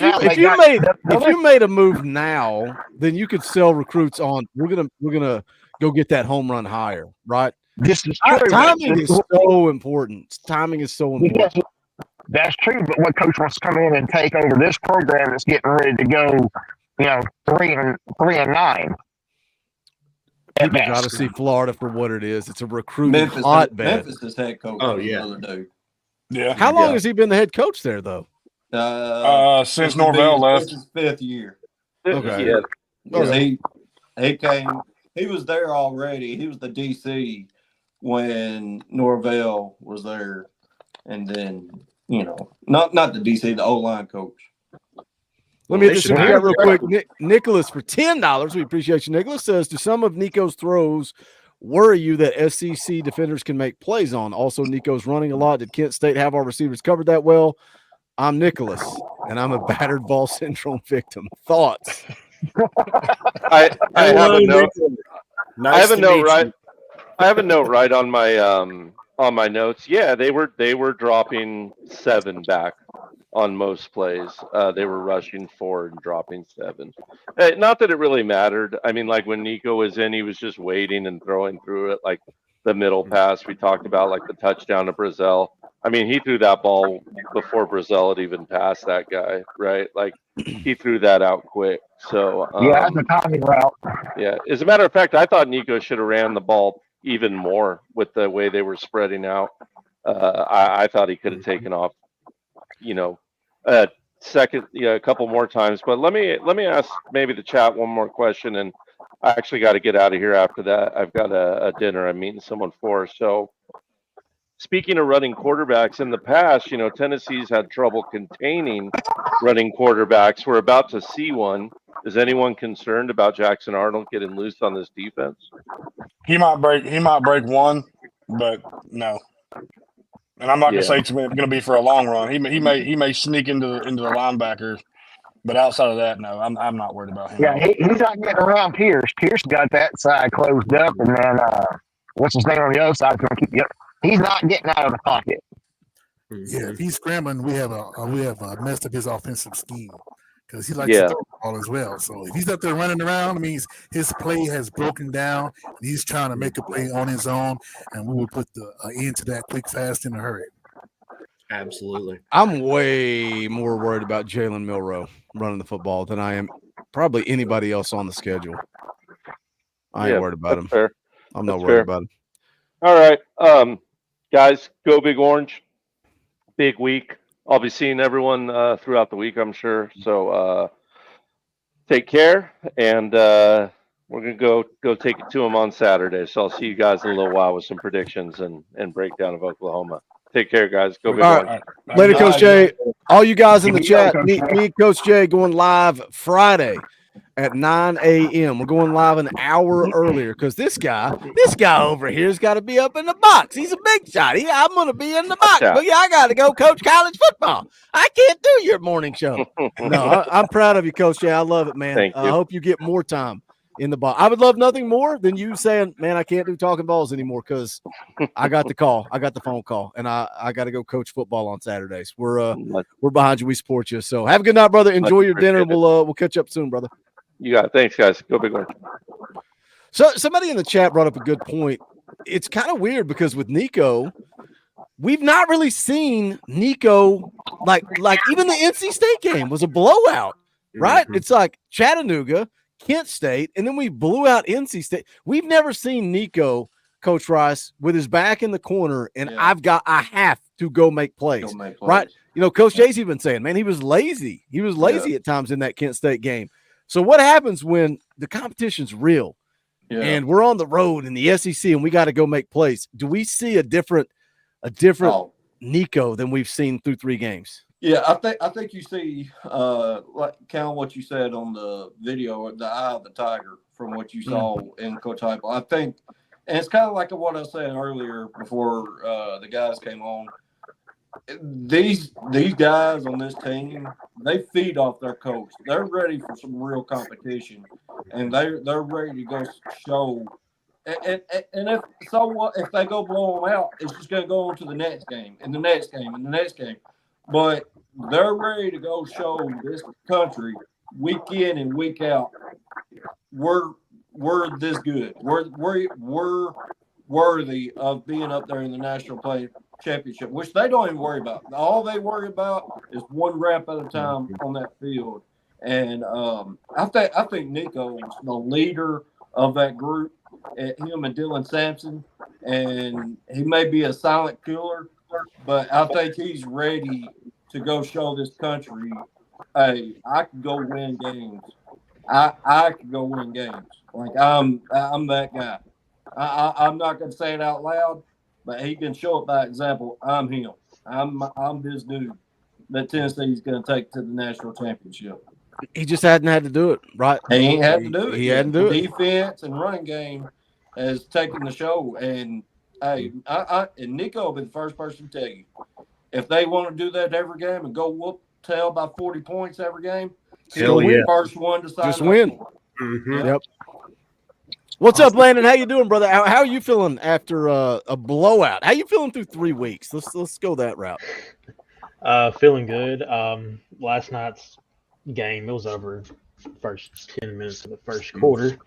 if you made a move now, then you could sell recruits on. We're gonna go get that home run higher, right? This is true. Timing is so important. Timing is so important. Yes, that's true. But what coach wants to come in and take over this program that's getting ready to go, 3-9. People got to see Florida for what it is. It's a recruiting hotbed. Memphis is head coach. Oh yeah. Yeah. How long has he been the head coach there, though? Since Norvell left. This is 5th year. Okay. Yeah. Because he came. He was there already. He was the DC when Norvell was there, and then not the DC, the O-line coach. Let me just real quick. Nicholas for $10. We appreciate you. Nicholas says, "Do some of Nico's throws worry you that SEC defenders can make plays on? Also, Nico's running a lot. Did Kent State have our receivers covered that well?" I'm Nicholas, and I'm a battered ball syndrome victim. Thoughts? I have a note. I have a note right on my notes. Yeah, they were dropping 7 back on most plays. They were rushing 4 and dropping 7. Not that it really mattered. I mean, like when Nico was in, he was just waiting and throwing through it, like the middle pass we talked about, like the touchdown to Brazil. I mean, he threw that ball before Brazil had even passed that guy, right? Like he threw that out quick. So that's a timing route. Yeah. As a matter of fact, I thought Nico should have ran the ball even more with the way they were spreading out. I thought he could have taken off, a couple more times. But let me ask maybe the chat one more question, and I actually got to get out of here after that. I've got a dinner I'm meeting someone for. So speaking of running quarterbacks, in the past, Tennessee's had trouble containing running quarterbacks. We're about to see one Is anyone concerned about Jackson Arnold getting loose on this defense? He might break one, but no. And I'm not gonna say it's going to be for a long run. He may sneak into the linebackers, but outside of that, no, I'm not worried about him. Yeah, he's not getting around Pierce. Pierce got that side closed up, and then what's his name on the other side? He's not getting out of the pocket. Yeah, if he's scrambling, we have messed up his offensive scheme because he likes to throw the ball as well. So if he's up there running around, it means his play has broken down. And he's trying to make a play on his own, and we will put the end to that quick, fast, in a hurry. Absolutely. I'm way more worried about Jalen Milroe running the football than I am probably anybody else on the schedule. I ain't worried about him. Fair. I'm not worried about him. All right. Guys, go Big Orange. Big week. I'll be seeing everyone throughout the week, I'm sure. So take care, and we're going to go take it to them on Saturday. So I'll see you guys in a little while with some predictions and breakdown of Oklahoma. Take care, guys. Go Big Orange. Right. Later, Coach Jay. All you guys in the chat, me and Coach Jay going live Friday at 9 a.m. We're going live an hour earlier because this guy over here has got to be up in the box. He's a big shot. I'm going to be in the box. But yeah, I got to go coach college football. I can't do your morning show. No, I'm proud of you, Coach Jay. I love it, man. I hope you get more time in the box. I would love nothing more than you saying, man, I can't do Talking Balls anymore because I got the call. I got the phone call, and I got to go coach football on Saturdays. We're behind you. We support you. So have a good night, brother. Enjoy your dinner. We'll catch up soon, brother. You got it. Thanks, guys. Go Big Orange. So somebody in the chat brought up a good point. It's kind of weird because with Nico, we've not really seen Nico like even the NC State game was a blowout, right? Mm-hmm. It's like Chattanooga, Kent State, and then we blew out NC State. We've never seen Nico, Coach Rice, with his back in the corner, and I have to go make plays, right? You know, Coach Jay's even saying, man, he was lazy. He was lazy at times in that Kent State game. So what happens when the competition's real and we're on the road in the SEC and we got to go make plays? Do we see a different Nico than we've seen through 3 games? Yeah, I think you see like kind of what you said on the video, the eye of the tiger from what you saw in Coach Heupel. I think, and it's kind of like what I said earlier before the guys came on. These guys on this team, they feed off their coach. They're ready for some real competition, and they're ready to go show. And if they go blow them out, it's just going to go on to the next game and the next game and the next game. But they're ready to go show this country week in and week out. We're this good. We're worthy of being up there in the national play championship, which they don't even worry about. All they worry about is one rep at a time on that field. And I think Nico is the leader of that group, him and Dylan Sampson, and he may be a silent killer, but I think he's ready to go show this country, hey, I can go win games. I can go win games. Like I'm that guy. I'm not going to say it out loud, but he can show it by example. I'm him. I'm this dude that Tennessee's going to take to the national championship. He just hadn't had to do it, right? He ain't had to do it. He hadn't do it. Defense and running game has taken the show. And hey, and Nico will be the first person to tell you, if they want to do that every game and go whoop tail by 40 points every game, he'll be the first one to sign. Just win. Mm-hmm. Yep. What's up, Landon? How you doing, brother? How are you feeling after a blowout? How you feeling through 3 weeks? Let's go that route. Feeling good. Last night's game, it was over first 10 minutes of the first quarter.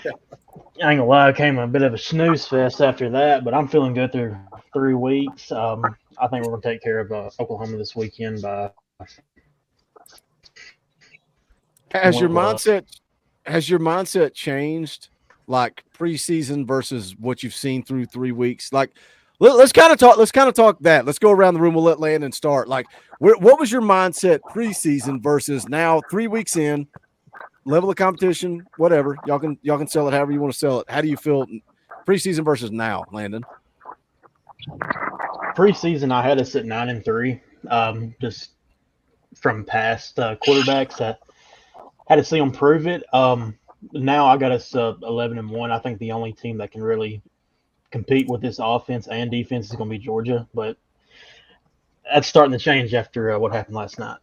I ain't gonna lie, it came a bit of a snooze fest after that, but I'm feeling good through 3 weeks. I think we're gonna take care of Oklahoma this weekend. Has your mindset changed, like preseason versus what you've seen through 3 weeks? Like, let's kind of talk that. Let's go around the room. We'll let Landon start. Like, what was your mindset preseason versus now 3 weeks in, level of competition, whatever. Y'all can sell it however you want to sell it. How do you feel preseason versus now, Landon? Preseason, I had us at 9-3, just from past quarterbacks. had to see them prove it. Now I got us 11-1. I think the only team that can really compete with this offense and defense is going to be Georgia, but that's starting to change after what happened last night.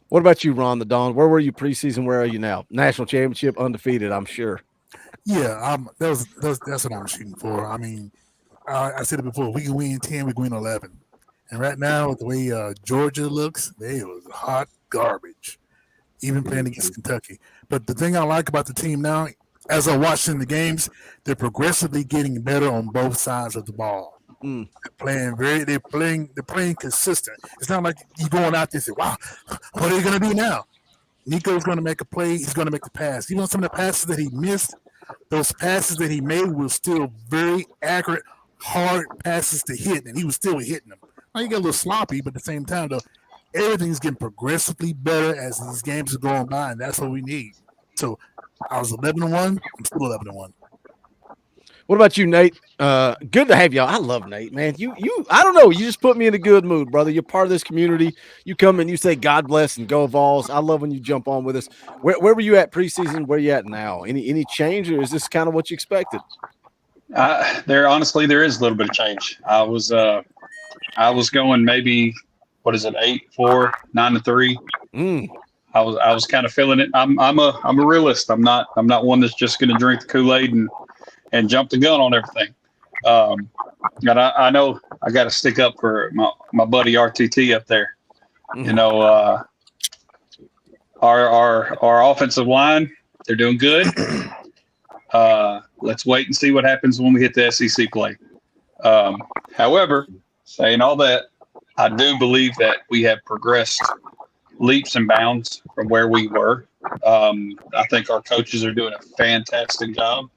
What about you, Ron the Don? Where were you preseason? Where are you now? National championship, undefeated, I'm sure. Yeah, that's what I'm shooting for. I mean, I said it before. We can win 10, we can win 11. And right now, with the way Georgia looks, they was hot garbage, even playing against Kentucky. But the thing I like about the team now, as I'm watching the games, they're progressively getting better on both sides of the ball. They're playing consistent. It's not like you going out there and say, wow, what are you going to do now? Nico's going to make a play. He's going to make a pass. Even some of the passes that he missed, those passes that he made were still very accurate, hard passes to hit, and he was still hitting them. Now you get a little sloppy, but at the same time, though, everything's getting progressively better as these games are going by, and that's what we need. So I was 11-1. I'm still 11-1. What about you, Nate? Good to have y'all. I love Nate, man. You, I don't know. You just put me in a good mood, brother. You're part of this community. You come and you say God bless and go Vols. I love when you jump on with us. Where were you at preseason? Where are you at now? Any change, or is this kind of what you expected? Honestly, there is a little bit of change. I was going maybe 8-4, 9-3. I was kind of feeling it. I'm a realist. I'm not one that's just going to drink the Kool-Aid and jump the gun on everything. And I know I got to stick up for my buddy RTT up there. You know, our offensive line, they're doing good. Let's wait and see what happens when we hit the SEC play. However, saying all that, I do believe that we have progressed leaps and bounds from where we were. I think our coaches are doing a fantastic job.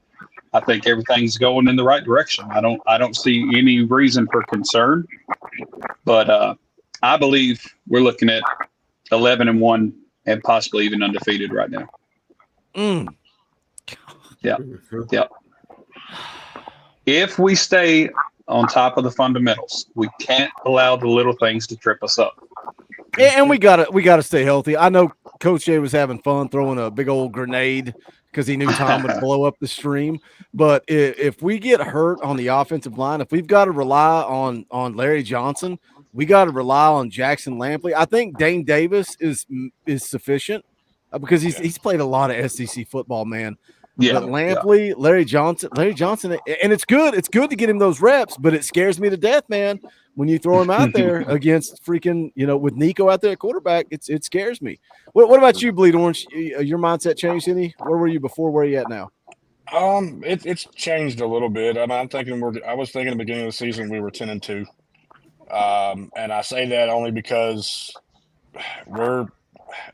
I think everything's going in the right direction. I don't see any reason for concern, but I believe we're looking at 11-1 and possibly even undefeated right now. Yeah. If we stay on top of the fundamentals, we can't allow the little things to trip us up. And we gotta stay healthy. I know Coach Jay was having fun throwing a big old grenade because he knew Tom would blow up the stream. But if we get hurt on the offensive line, if we've got to rely on Larry Johnson, we got to rely on Jackson Lampley. I think Dane Davis is sufficient because he's played a lot of SEC football, man. Yeah, but Lampley, Larry Johnson, and it's good. It's good to get him those reps, but it scares me to death, man. When you throw him out there against freaking, with Nico out there at quarterback, it scares me. What about you, Bleed Orange? Your mindset changed any? Where were you before? Where are you at now? It's changed a little bit. I was thinking at the beginning of the season we were 10-2, and I say that only because I'm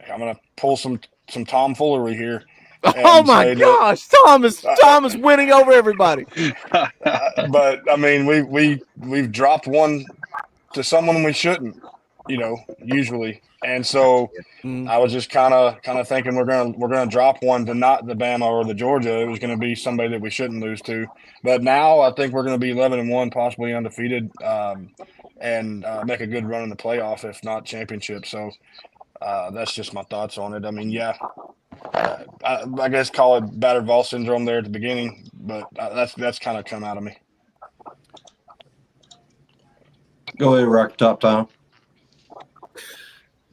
gonna pull some tomfoolery here. Oh my gosh, Tom is winning over everybody. But I mean, we've dropped one to someone we shouldn't, usually. And so I was just kind of thinking we're gonna drop one to not the Bama or the Georgia. It was going to be somebody that we shouldn't lose to. But now I think we're going to be 11-1, possibly undefeated, and make a good run in the playoff, if not championship. So that's just my thoughts on it. I mean, yeah. I guess call it battered ball syndrome there at the beginning, but that's kind of come out of me. Go ahead, Rock Top Tom.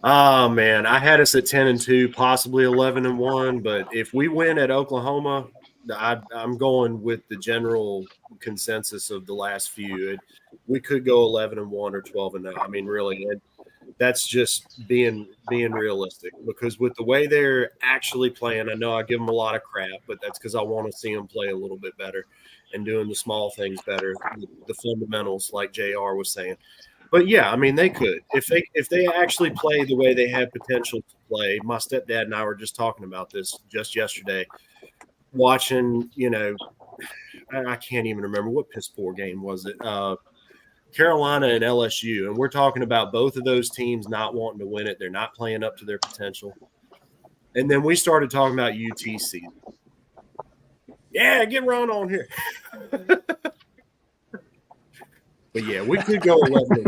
Oh man, I had us at 10-2, possibly 11-1. But if we win at Oklahoma, I'm going with the general consensus of the last few. We could go 11-1 or 12-0. I mean, really. That's just being realistic, because with the way they're actually playing, I know I give them a lot of crap, but that's because I want to see them play a little bit better and doing the small things better, the fundamentals, like JR was saying. But yeah, I mean, they could if they actually play the way they have potential to play. My stepdad and I were just talking about this just yesterday, watching. I can't even remember what piss poor game was it. Carolina and LSU, and we're talking about both of those teams not wanting to win it. They're not playing up to their potential. And then we started talking about UTC. Yeah, get Ron on here. But yeah, we could go 11.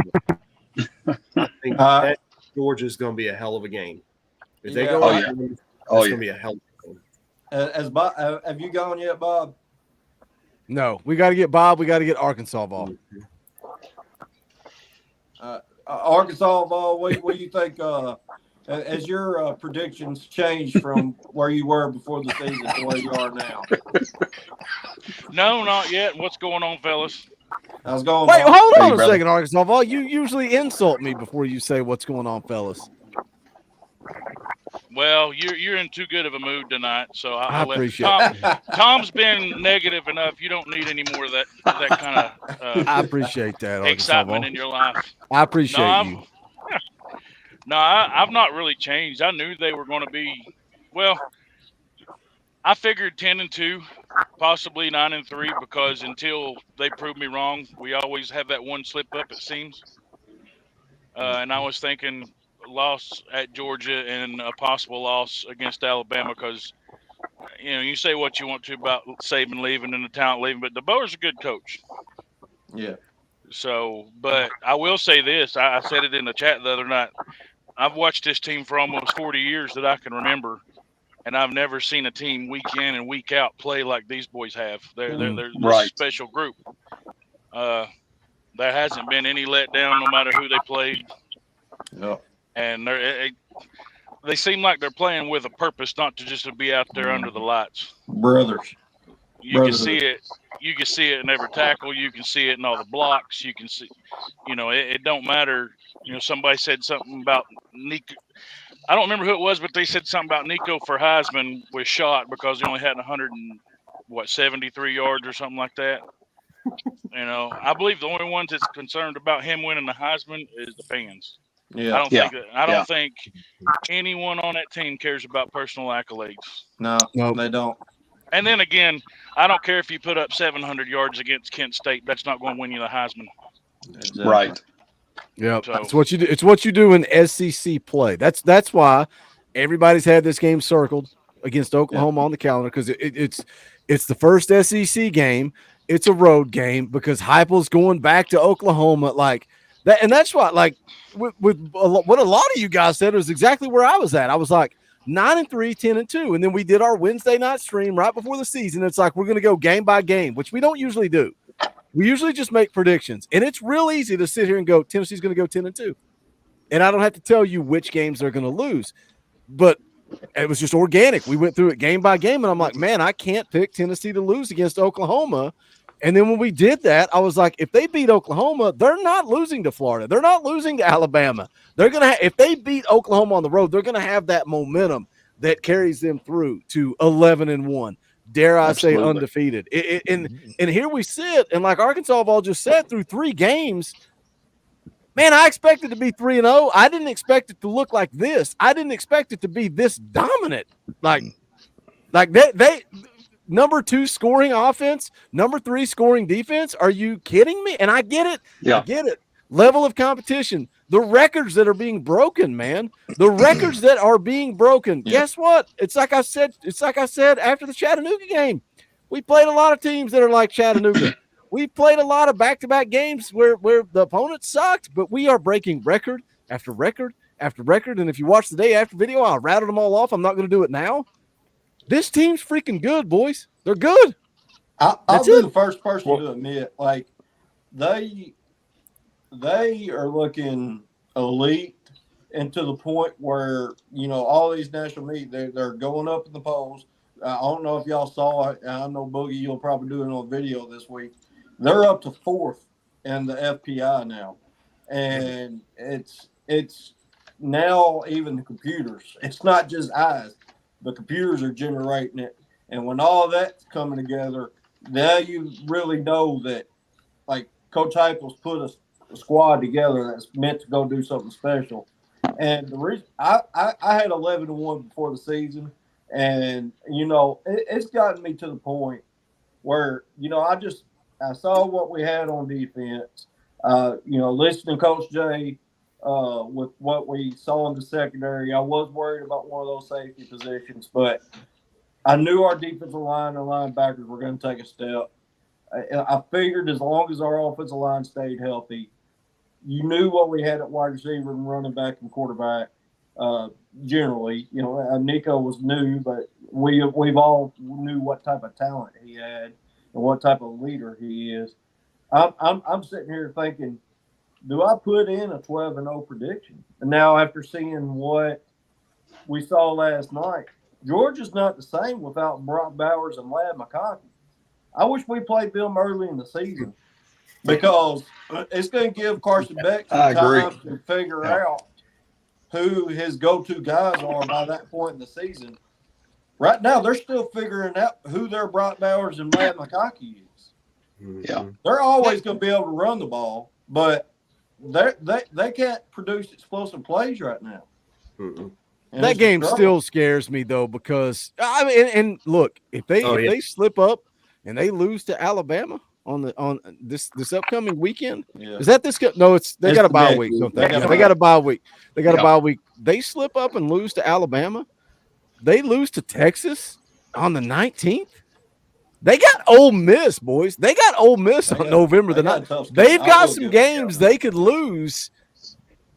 I think that Georgia's going to be a hell of a game. If they go out Oh, It's yeah. going to be a hell of a game. As Bob, have you gone yet, Bob? No, we got to get Bob. We got to get Arkansas ball. Arkansas ball. What do you think? As your predictions changed from where you were before the season to where you are now? No, not yet. What's going on, fellas? How's it going? Wait, Bob? hold on a brother. second, Arkansas ball. You usually insult me before you say what's going on, fellas. Well, you're in too good of a mood tonight, so I I'll let appreciate Tom. Tom's been negative enough. You don't need any more of that kind of I appreciate that, Arkansas excitement ball. in your life. I appreciate you. No, I've not really changed. I knew they were going to be. Well, I figured 10-2, possibly 9-3, because until they prove me wrong, we always have that one slip up. It seems. And I was thinking loss at Georgia and a possible loss against Alabama because, you say what you want to about Saban leaving and the talent leaving, but DeBoer's a good coach. Yeah. So, but I will say this. I said it in the chat the other night. I've watched this team for almost 40 years that I can remember, and I've never seen a team week in and week out play like these boys have. They're Right. a special group. There hasn't been any letdown no matter who they played. No. And they seem like they're playing with a purpose, not to just be out there under the lights. Brothers. You can see it. You can see it in every tackle. You can see it in all the blocks. You can see, it don't matter. Somebody said something about Nico. I don't remember who it was, but they said something about Nico for Heisman was shot because he only had 73 yards or something like that. I believe the only ones that's concerned about him winning the Heisman is the fans. Yeah. I don't think anyone on that team cares about personal accolades. No, they don't. And then again, I don't care if you put up 700 yards against Kent State. That's not going to win you the Heisman. Exactly. Right. Yeah, it's what you do. It's what you do in SEC play. That's why everybody's had this game circled against Oklahoma on the calendar because it's the first SEC game. It's a road game because Heupel's going back to Oklahoma like that, and that's why what a lot of you guys said was exactly where I was at. I was like 9-3, 10-2, and then we did our Wednesday night stream right before the season. It's like we're going to go game by game, which we don't usually do. We usually just make predictions, and it's real easy to sit here and go Tennessee's going to go 10-2, and I don't have to tell you which games they're going to lose, but it was just organic. We went through it game by game, and I'm like, man, I can't pick Tennessee to lose against Oklahoma. And then when we did that, I was like, if they beat Oklahoma, they're not losing to Florida. They're not losing to Alabama. They're going to if they beat Oklahoma on the road, they're going to have that momentum that carries them through to 11-1. Dare I say undefeated. And here we sit, and like Arkansas have all just said, through 3 games, man, I expected to be 3-0. I didn't expect it to look like this. I didn't expect it to be this dominant. Like they number 2 scoring offense, number 3 scoring defense. Are you kidding me? And I get it. Yeah. I get it. Level of competition, the records that are being broken, man. The records that are being broken. Yeah. Guess what? It's like I said after the Chattanooga game. We played a lot of teams that are like Chattanooga. We played a lot of back-to-back games where the opponent sucked, but we are breaking record after record after record. And if you watch the day after video, I'll rattle them all off. I'm not going to do it now. This team's freaking good, boys. They're good. I'll be the first person to admit, like, they are looking elite, and to the point where, all these national meet, they're going up in the polls. I don't know if y'all saw it. I know Boogie, you'll probably do it on video this week. They're up to 4th in the FPI now, and it's now even the computers. It's not just eyes. The computers are generating it, and when all that's coming together, now you really know that, like, Coach Heupel's put a squad together that's meant to go do something special. And the reason I had 11-1 before the season, and it's gotten me to the point where I saw what we had on defense. Listening to Coach Jay with what we saw in the secondary, I was worried about one of those safety positions, but I knew our defensive line and linebackers were going to take a step. I figured as long as our offensive line stayed healthy, you knew what we had at wide receiver and running back and quarterback. Generally, Nico was new, but we've all knew what type of talent he had and what type of leader he is. I'm sitting here thinking, do I put in a 12-0 prediction? And now, after seeing what we saw last night, Georgia's not the same without Brock Bowers and Ladd McConkey. I wish we played them early in the season because it's going to give Carson Beck some time to figure out who his go-to guys are by that point in the season. Right now, they're still figuring out who their Brock Bowers and Ladd McConkey is. Yeah, they're always going to be able to run the ball, but they can't produce explosive plays right now. That game still scares me though, because I mean, and look, if they slip up and they lose to Alabama on this upcoming weekend, is that this? No, they got a bye week, don't they? They got a bye week. They got a bye week. They slip up and lose to Alabama. They lose to Texas on the 19th. They got Ole Miss, boys. They got Ole Miss on November the 9th. They've got some games they could lose.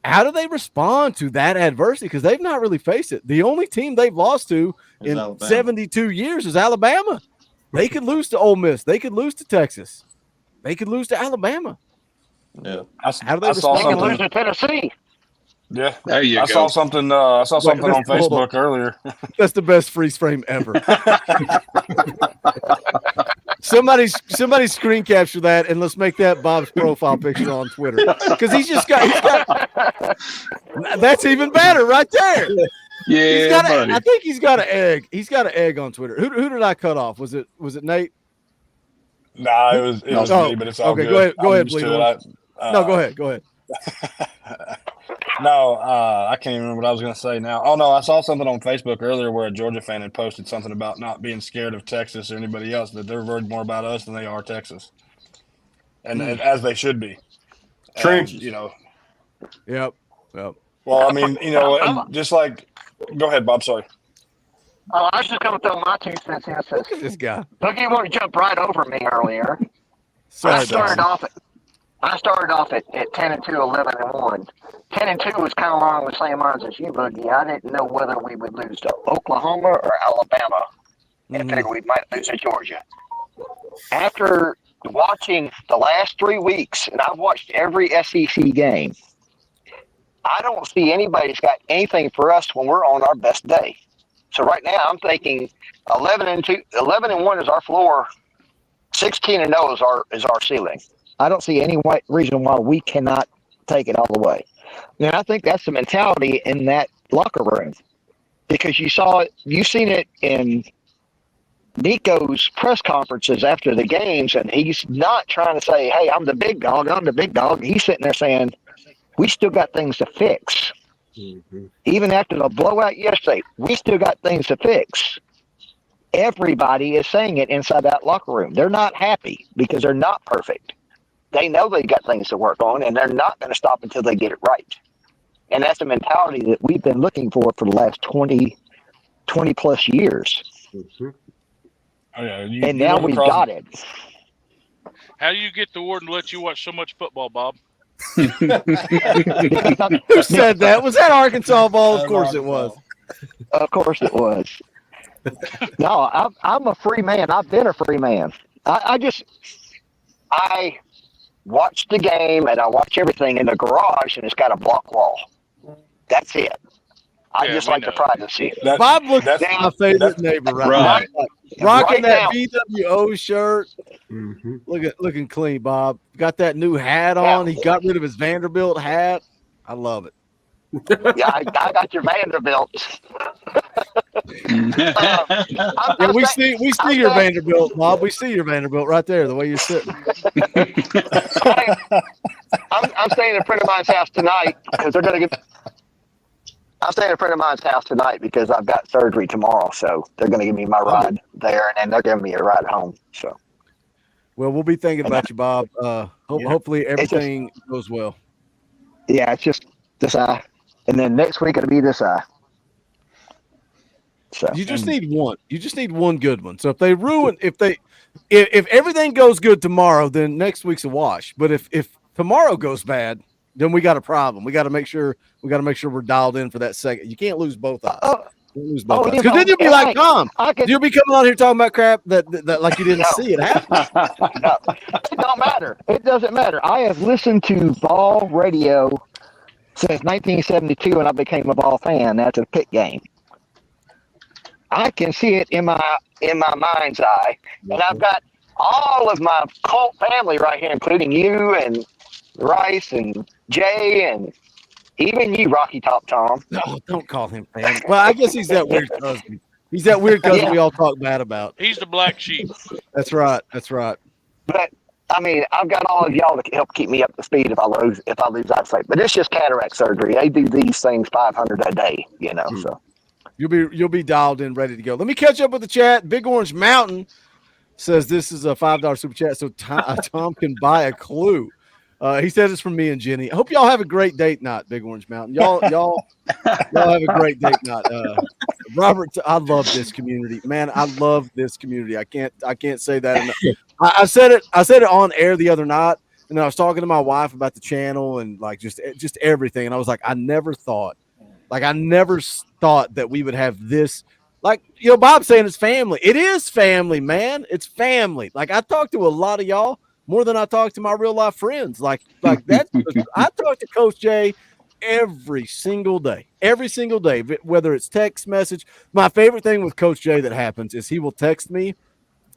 How do they respond to that adversity? Because they've not really faced it. The only team they've lost to in Alabama. 72 years is Alabama. They could lose to Ole Miss. They could lose to Texas. They could lose to Alabama. Yeah. How do they respond? They can lose to Tennessee. Yeah, there you go. I saw something on Facebook earlier. That's the best freeze frame ever. Somebody screen capture that and let's make that Bob's profile picture on Twitter, because he's got that's even better right there. Yeah, I think he's got an egg. He's got an egg on Twitter. Who did I cut off? Was it Nate? Nah, it was me, but it's all okay. good. Go ahead, please. No, go ahead. No, I can't even remember what I was going to say now. Oh, no, I saw something on Facebook earlier where a Georgia fan had posted something about not being scared of Texas or anybody else, that they're worried more about us than they are Texas. And as they should be. Trenches. Yep. Well, I mean, and just like – go ahead, Bob. Sorry. Oh, I was just going to throw my 2 cents in. Look at this guy. Boogie wanted to jump right over me earlier. I started off at 10-2, 11-1. 10-2 was kind of along the same lines as you, Boogie. I didn't know whether we would lose to Oklahoma or Alabama. And figured we might lose to Georgia. After watching the last 3 weeks, and I've watched every SEC game, I don't see anybody's got anything for us when we're on our best day. So right now, I'm thinking 11-2, 11-1 is our floor. 16-0 is our ceiling. I don't see any reason why we cannot take it all the way. And I think that's the mentality in that locker room, because you've seen it in Nico's press conferences after the games, and he's not trying to say, "Hey, I'm the big dog." He's sitting there saying, "We still got things to fix." Mm-hmm. Even after the blowout yesterday, we still got things to fix. Everybody is saying it inside that locker room. They're not happy because they're not perfect. They know they got things to work on, and they're not going to stop until they get it right. And that's the mentality that we've been looking for the last 20 plus years. Mm-hmm. Oh, yeah. And now we've got it. How do you get the warden to let you watch so much football, Bob? Who said that? Was that Arkansas ball? Of course it was. Of course it was. No, I'm a free man. I've been a free man. I watch the game and I watch everything in the garage, and it's got a block wall. That's it. I just like the privacy. Bob looks like my favorite neighbor right now. Rocking that BWO shirt. Mm-hmm. Looking clean, Bob. Got that new hat on. He got rid of his Vanderbilt hat. I love it. Yeah, I got your Vanderbilt. We see your Vanderbilt, Bob. We see your Vanderbilt right there, the way you're sitting. I'm staying at a friend of mine's house tonight because they're going to get. I'm staying at a friend of mine's house tonight because I've got surgery tomorrow, so they're going to give me my ride there, and then they're giving me a ride home. So, well, we'll be thinking about you, Bob. Hopefully everything goes well. Yeah, it's just this eye, and then next week it'll be this eye. So you just need one. You just need one good one. So if everything goes good tomorrow, then next week's a wash. But if tomorrow goes bad, then we got a problem. We got to make sure we're dialed in for that second. You can't lose both eyes. Because then you'll be like Tom. You'll be coming on here talking about crap that like you didn't see it happen. No, it don't matter. It doesn't matter. I have listened to ball radio since 1972 when I became a ball fan. That's a Pitt game. I can see it in my mind's eye, and I've got all of my cult family right here, including you and Rice and Jay and even you, Rocky Top Tom. No, don't call him fan. Well, I guess he's that weird cousin. He's that weird cousin we all talk bad about. He's the black sheep. That's right. That's right. But I mean, I've got all of y'all to help keep me up to speed if I lose eyesight. But it's just cataract surgery. They do these things 500 a day, you know. So you'll be dialed in, ready to go. Let me catch up with the chat. Big Orange Mountain says this is a $5 super chat, so Tom can buy a clue. He said it's from me and Jenny. I hope y'all have a great date night, Big Orange Mountain. Y'all have a great date night. Robert, I love this community, man. I love this community. I can't say that enough. I said it on air the other night, and I was talking to my wife about the channel and like just everything. And I was like, I never thought that we would have this. Like, you know, Bob's saying it's family. It is family, man. It's family. Like, I talked to a lot of y'all more than I talk to my real life friends. Like that. I talk to Coach Jay every single day, whether it's text message. My favorite thing with Coach Jay that happens is he will text me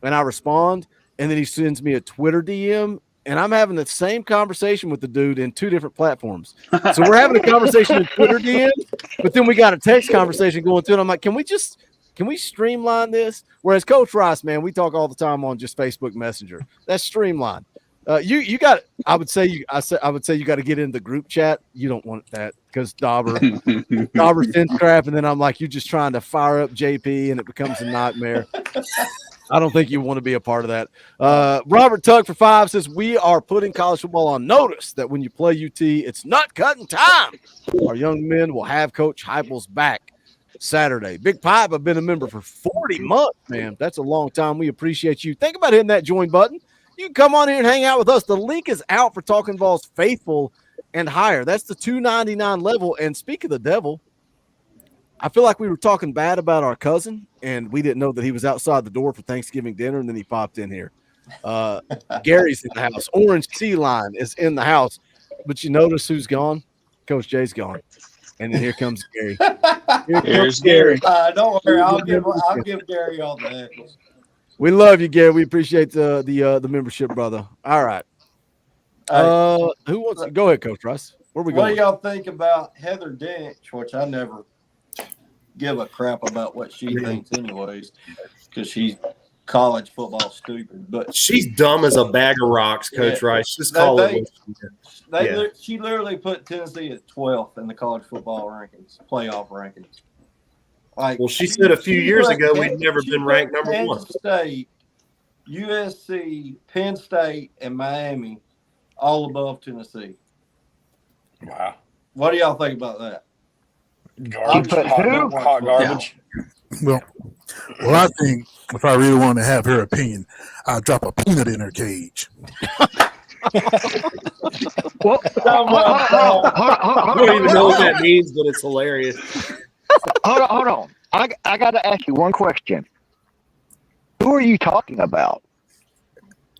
and I respond, and then he sends me a Twitter DM, and I'm having the same conversation with the dude in two different platforms. So we're having a conversation in Twitter DM, but then we got a text conversation going through, and I'm like, can we streamline this? Whereas Coach Rice, man, we talk all the time on just Facebook Messenger. That's streamlined. You got. I would say you got to get in the group chat. You don't want that because Dauber sends crap, and then I'm like, you're just trying to fire up JP, and it becomes a nightmare. I don't think you want to be a part of that. Robert Tug for 5 says we are putting college football on notice that when you play UT, it's nut cutting time. Our young men will have Coach Heupel's back Saturday. Big Pipe, I've been a member for 40 months, man. That's a long time. We appreciate you. Think about hitting that join button. You can come on here and hang out with us. The link is out for Talkin VAWLS Faithful and higher. That's the $2.99 level. And speak of the devil, I feel like we were talking bad about our cousin, and we didn't know that he was outside the door for Thanksgiving dinner, and then he popped in here. Gary's in the house. Orange Sea Line is in the house. But you notice who's gone? Coach Jay's gone. And then here comes Gary. Here's Gary. Don't worry, I'll give Gary all the heckles. We love you, Gary. We appreciate the membership, brother. All right. Who wants to go ahead, Coach Russ? Where we going? What do y'all think about Heather Dench, which I never give a crap about what she thinks anyways, because she's college football stupid. But she's dumb as a bag of rocks, Coach Rice. Just call it. She literally put Tennessee at 12th in the college football rankings, playoff rankings. Like, well, she said a few years ago we've never been ranked number Penn 1. State, USC, Penn State, and Miami all above Tennessee. Wow. What do y'all think about that? Garbage. Hot garbage. Well, I think if I really want to have her opinion, I'll drop a peanut in her cage. Well, I don't even know what that means, but it's hilarious. Hold on. I got to ask you one question. Who are you talking about?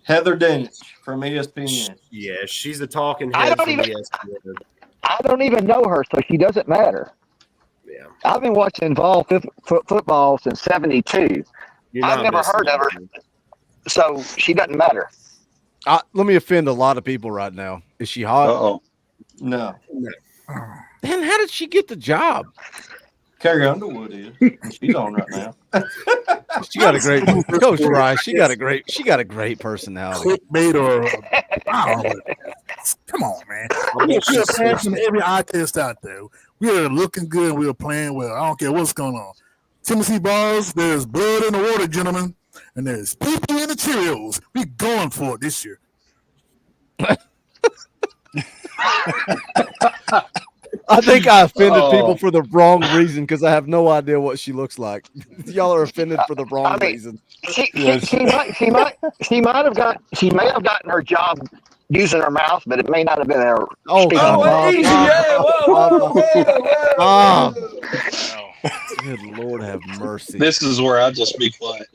Heather Dench from ESPN. Yeah, she's a talking head from ESPN. I don't even know her, so she doesn't matter. Yeah, I've been watching football since '72. I've never heard of her, so she doesn't matter. Let me offend a lot of people right now. Is she hot? Uh-oh. No. Man, how did she get the job? Carrie Underwood is. She's on right now. She got a great Coach Rice. She got a great personality. Clickbait or I don't know. Come on, man. We are passing every eye test out there. We are looking good. We are playing well. I don't care what's going on. Tennessee balls. There's blood in the water, gentlemen, and there's pee-pee in the Cheerios. We going for it this year. I think I offended people for the wrong reason because I have no idea what she looks like. Y'all are offended for the wrong reason. She may have gotten her job using their mouth, but it may not have been their Oh, speaking. Bob. Easy, yeah, whoa. Bob. Good Lord, have mercy. This is where I just be quiet.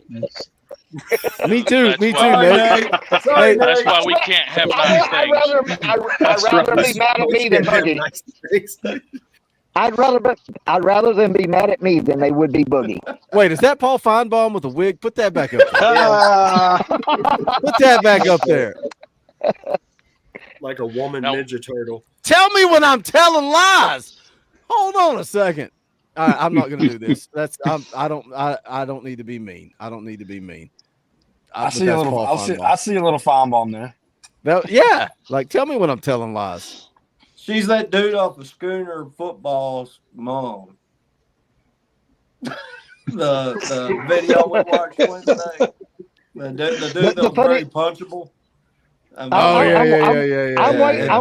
Me too. Me too, why- Nate. Sorry, Hey, That's why we can't have nice things. I'd rather be mad at me than Boogie. I'd rather them be mad at me than they would be Boogie. Wait, is that Paul Feinbaum with a wig? Put that back up there. Put that back up there. Like a woman Ninja Turtle. Tell me when I'm telling lies. Hold on a second. All right, I'm not going to do this. I don't need to be mean. I don't need to be mean. I see a little Feinbaum there. Yeah, like tell me when I'm telling lies. She's that dude off of Schooner Football's mom. the video we watched Wednesday. The dude that was very punchable. I'm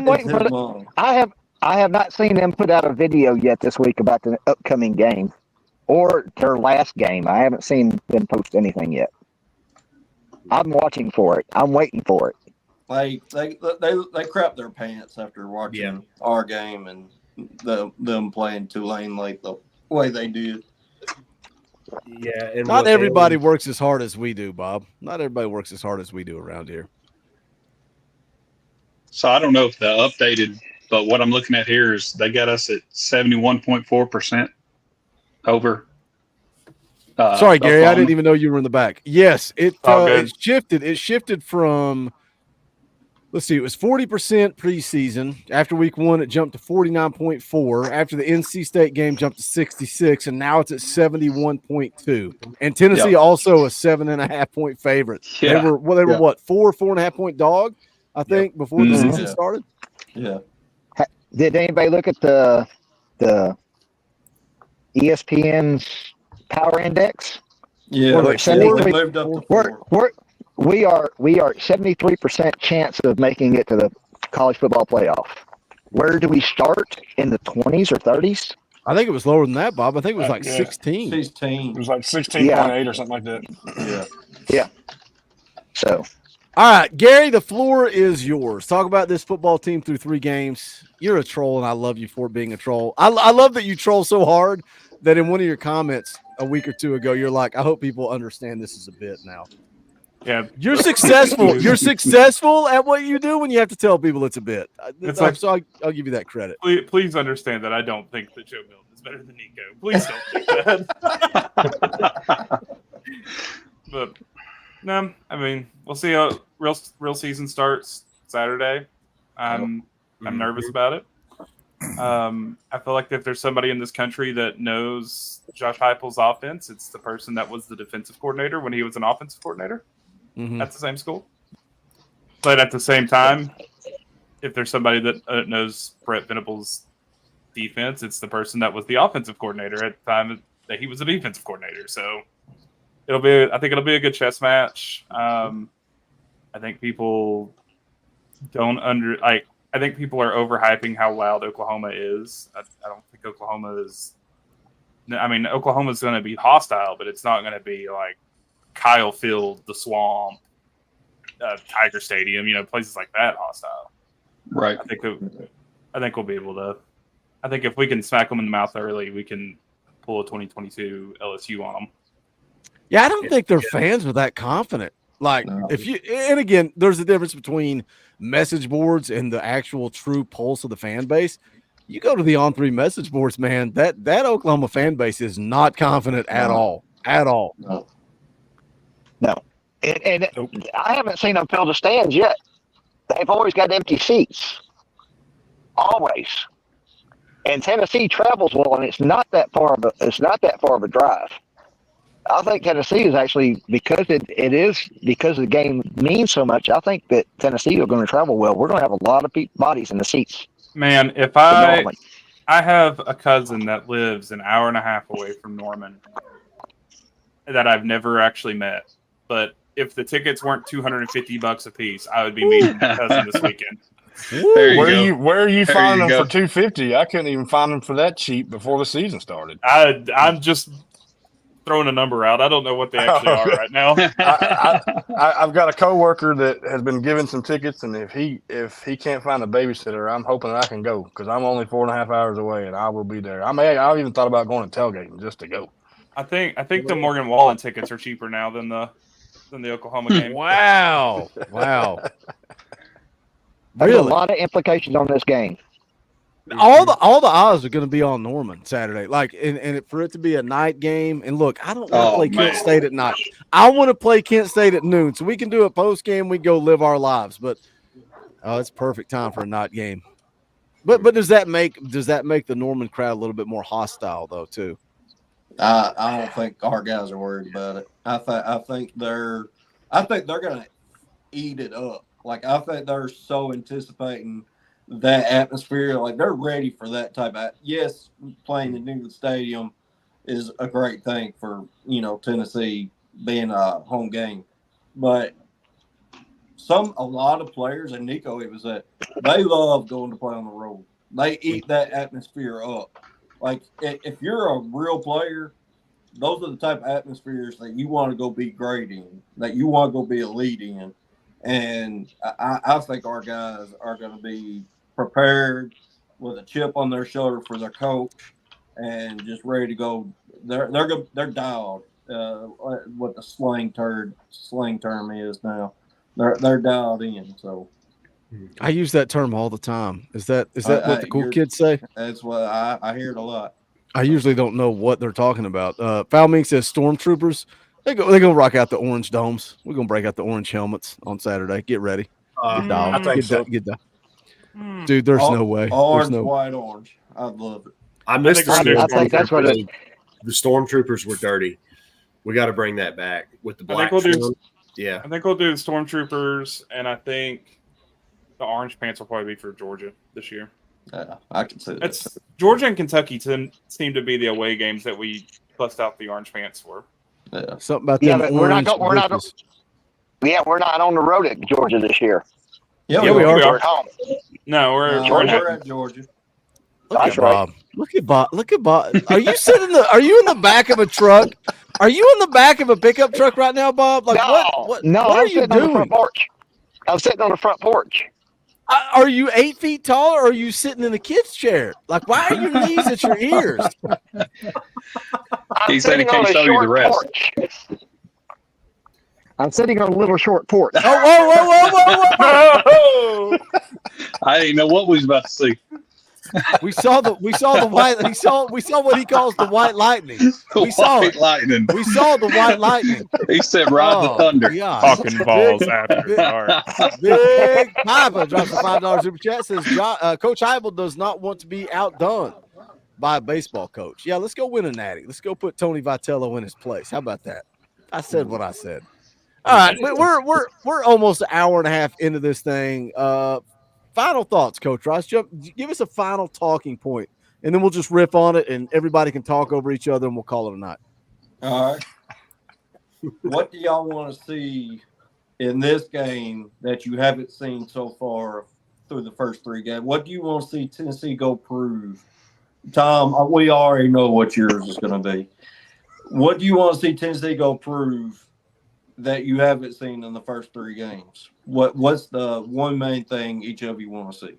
waiting for the, I have not seen them put out a video yet this week about the upcoming game or their last game. I haven't seen them post anything yet. I'm watching for it. I'm waiting for it. Like they crap their pants after watching our game and them playing Tulane like the way they did. Yeah, and not everybody works as hard as we do, Bob. Not everybody works as hard as we do around here. So I don't know if the updated, but what I'm looking at here is they got us at 71.4% over. Sorry, Gary, I didn't even know you were in the back. Yes, it shifted. It shifted from, let's see, it was 40% preseason. After week 1, it jumped to 49.4. After the NC State game, jumped to 66, and now it's at 71.2. And Tennessee also a 7.5 point favorite. Yeah. They were what, 4.5 point dog, I think, before the season started. Yeah. Did anybody look at the ESPN's power index? Yeah, we're like 73, moved up to we are 73% chance of making it to the college football playoff. Where do we start? In the 20s or 30s? I think it was lower than that, Bob. I think it was like 16. 16. It was like 16.8 or something like that. Yeah. So. All right, Gary, the floor is yours. Talk about this football team through 3 games. You're a troll, and I love you for being a troll. I love that you troll so hard that in one of your comments a week or 2 ago, you're like, I hope people understand this is a bit now. Yeah, you're successful. You're successful at what you do when you have to tell people it's a bit. So I'll give you that credit. Please understand that I don't think that Joe Milton is better than Nico. Please don't think that. But no, I mean, we'll see how real season starts Saturday. I'm nervous about it. I feel like if there's somebody in this country that knows Josh Heupel's offense, it's the person that was the defensive coordinator when he was an offensive coordinator at the same school. But at the same time, if there's somebody that knows Brett Venable's defense, it's the person that was the offensive coordinator at the time that he was a defensive coordinator. So I think it'll be a good chess match. I think people I think people are overhyping how loud Oklahoma is. I don't think Oklahoma is. I mean, Oklahoma's going to be hostile, but it's not going to be like Kyle Field, the Swamp, Tiger Stadium, places like that hostile. Right. I think we'll be able to. I think if we can smack them in the mouth early, we can pull a 2022 LSU on them. Yeah, I don't think their fans are that confident. Like, and again, there's a difference between message boards and the actual true pulse of the fan base. You go to the On3 message boards, man, that Oklahoma fan base is not confident at all. No. And I haven't seen them fill the stands yet. They've always got empty seats. Always. And Tennessee travels well, and it's not that far of a drive. I think Tennessee is actually, because because the game means so much, I think that Tennessee are going to travel well. We're going to have a lot of bodies in the seats. Man, if I have a cousin that lives an hour and a half away from Norman that I've never actually met, but if the tickets weren't $250 a piece, I would be meeting my cousin this weekend. Where are you finding them for $250? I couldn't even find them for that cheap before the season started. I'm just throwing a number out. I don't know what they actually are right now. I've got a coworker that has been given some tickets, and if he can't find a babysitter, I'm hoping that I can go because I'm only 4.5 hours away, and I will be there. I've even thought about going to tailgating just to go. I think the Morgan Wallen tickets are cheaper now than the Oklahoma game. Wow. There's Really? a lot of implications on this game. All the odds are going to be on Norman Saturday. Like, and for it to be a night game. And look, I don't want to play Kent State at night. I want to play Kent State at noon, so we can do a post game. We go live our lives. But it's perfect time for a night game. But does that make the Norman crowd a little bit more hostile though too? I don't think our guys are worried about it. I think they're going to eat it up. Like, I think they're so anticipating that atmosphere. Like, they're ready for that type of. Yes, playing in Newland Stadium is a great thing for, Tennessee being a home game. But a lot of players, and Nico, it was that they love going to play on the road. They eat that atmosphere up. Like, if you're a real player, those are the type of atmospheres that you want to go be great in, that you want to go be elite in. And I think our guys are going to be prepared with a chip on their shoulder for their coach and just ready to go. They're dialed. What the slang term is now. They're dialed in. So I use that term all the time. Is that what the cool kids say? That's what I hear it a lot. I usually don't know what they're talking about. Foulmink says stormtroopers. They're gonna rock out the orange domes. We're gonna break out the orange helmets on Saturday. Get ready. I think so. Get down. Dude, there's no way. Orange, white, orange. I love it. I missed the stormtroopers. I think that's what it. The stormtroopers were dirty. We got to bring that back with the black. I think we'll do the stormtroopers, and I think the orange pants will probably be for Georgia this year. Yeah, I can see that. Georgia and Kentucky seem to be the away games that we bust out the orange pants for. Yeah, something about yeah, them. but we're not on the road at Georgia this year. Yeah, we are. We're at home. No, we're at Georgia. That's right. Bob. Look at Bob. Are you Are you in the back of a truck? Are you in the back of a pickup truck right now, Bob? Like what are you doing? On the front porch. I'm sitting on the front porch. Are you 8 feet tall, or are you sitting in a kid's chair? Like, why are your knees at your ears? He said he can't show you the rest. Porch. I'm sitting on a little short porch. Whoa. I didn't know what we was about to see. We saw the white. We saw what he calls the white lightning. We saw the white lightning. He said, "Ride the thunder." Talkin VAWLS after dark. Big Papa drops a $5 super chat. Says Coach Heupel does not want to be outdone by a baseball coach. Yeah, let's go win a natty. Let's go put Tony Vitello in his place. How about that? I said what I said. All right, we're almost an hour and a half into this thing. Final thoughts, Coach Rice. Give us a final talking point, and then we'll just riff on it, and everybody can talk over each other, and we'll call it a night. All right. What do y'all want to see in this game that you haven't seen so far through the first three games? What do you want to see Tennessee go prove? Tom, we already know what yours is going to be. What do you want to see Tennessee go prove that you haven't seen in the first three games? What's the one main thing each of you want to see?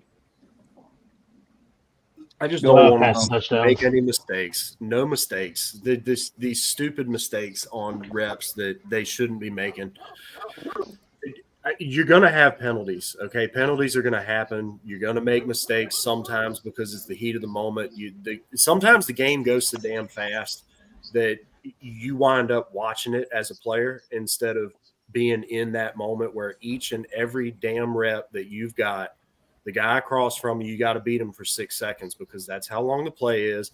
I just don't want to make any mistakes. No mistakes. These stupid mistakes on reps that they shouldn't be making. You're going to have penalties, okay? Penalties are going to happen. You're going to make mistakes sometimes because it's the heat of the moment. Sometimes the game goes so damn fast that you wind up watching it as a player instead of being in that moment where each and every damn rep that you've got, the guy across from you got to beat him for 6 seconds because that's how long the play is.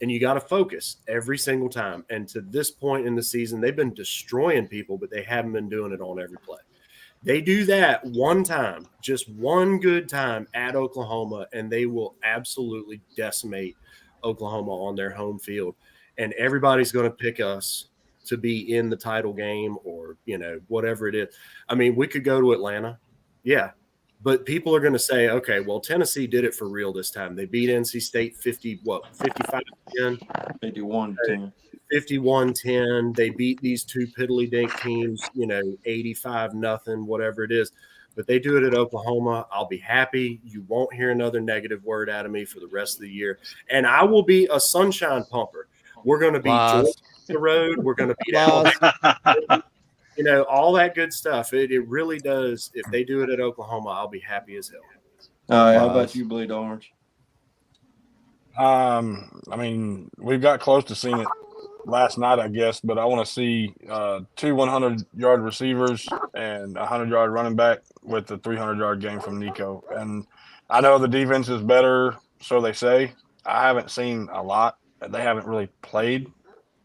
And you got to focus every single time. And to this point in the season, they've been destroying people, but they haven't been doing it on every play. They do that one time, just one good time at Oklahoma, and they will absolutely decimate Oklahoma on their home field. And everybody's going to pick us to be in the title game or, whatever it is. I mean, we could go to Atlanta. Yeah. But people are going to say, okay, well, Tennessee did it for real this time. They beat NC State 55-10. 51-10. 51-10. They beat these two piddly dink teams, 85-0, whatever it is. But they do it at Oklahoma. I'll be happy. You won't hear another negative word out of me for the rest of the year. And I will be a sunshine pumper. We're going to be Georgia on the road. We're going to beat Alabama. All that good stuff. It really does. If they do it at Oklahoma, I'll be happy as hell. All right, how about you, Bleed Orange? I mean, we've got close to seeing it last night, I guess, but I want to see 2 100-yard receivers and a 100-yard running back with the 300-yard game from Nico. And I know the defense is better, so they say. I haven't seen a lot. They haven't really played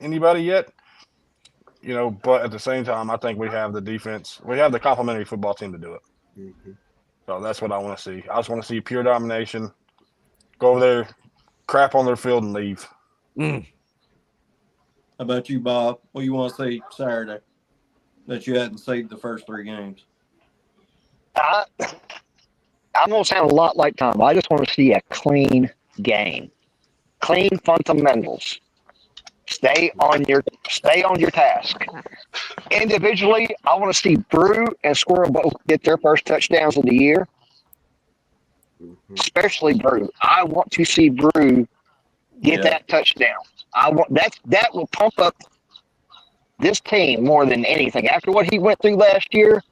anybody yet, but at the same time, I think we have the defense. We have the complementary football team to do it. Mm-hmm. So that's what I want to see. I just want to see pure domination. Go over there, crap on their field, and leave. How about you, Bob? What do you want to see Saturday that you hadn't seen the first 3 games? I'm going to sound a lot like Tom. I just want to see a clean game, clean fundamentals. Stay on your task. Individually, I want to see Brew and Squirrel both get their first touchdowns of the year. Especially Brew. I want to see Brew get that touchdown. I want that will pump up this team more than anything. After what he went through last year,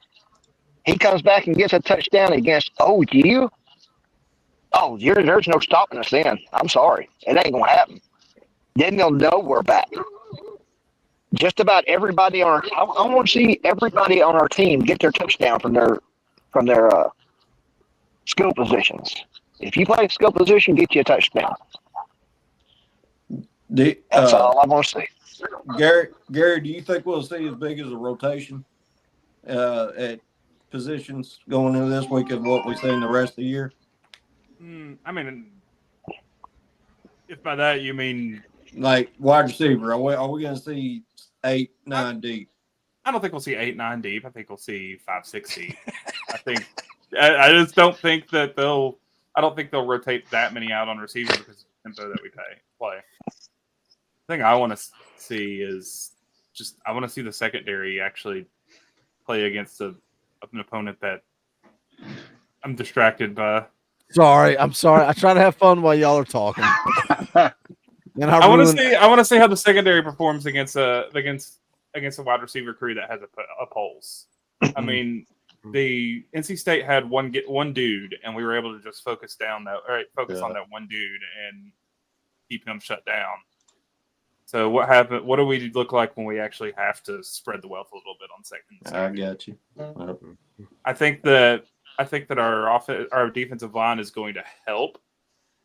he comes back and gets a touchdown against OU. Oh, there's no stopping us then. I'm sorry. It ain't gonna happen. Then they'll know we're back. Just about everybody on I want to see everybody on our team get their touchdown from their skill positions. If you play skill position, get you a touchdown. That's all I want to see. Gary, do you think we'll see as big as a rotation at positions going into this week as what we've seen the rest of the year? I mean, if by that you mean like wide receiver, are we going to see 8, 9 deep? I don't think we'll see 8, 9 deep. I think we'll see 5, 6 deep. I just don't think that they'll rotate that many out on receiver because of the tempo that we play. The thing I want to see is I want to see the secondary actually play against an opponent that I'm distracted by. I'm sorry. I try to have fun while y'all are talking. And I want to see how the secondary performs against a wide receiver crew that has a pulse. I mean, the NC State had one dude, and we were able to just focus on that one dude and keep him shut down. So what happened? What do we look like when we actually have to spread the wealth a little bit on second? I got you. I think that our defensive line is going to help.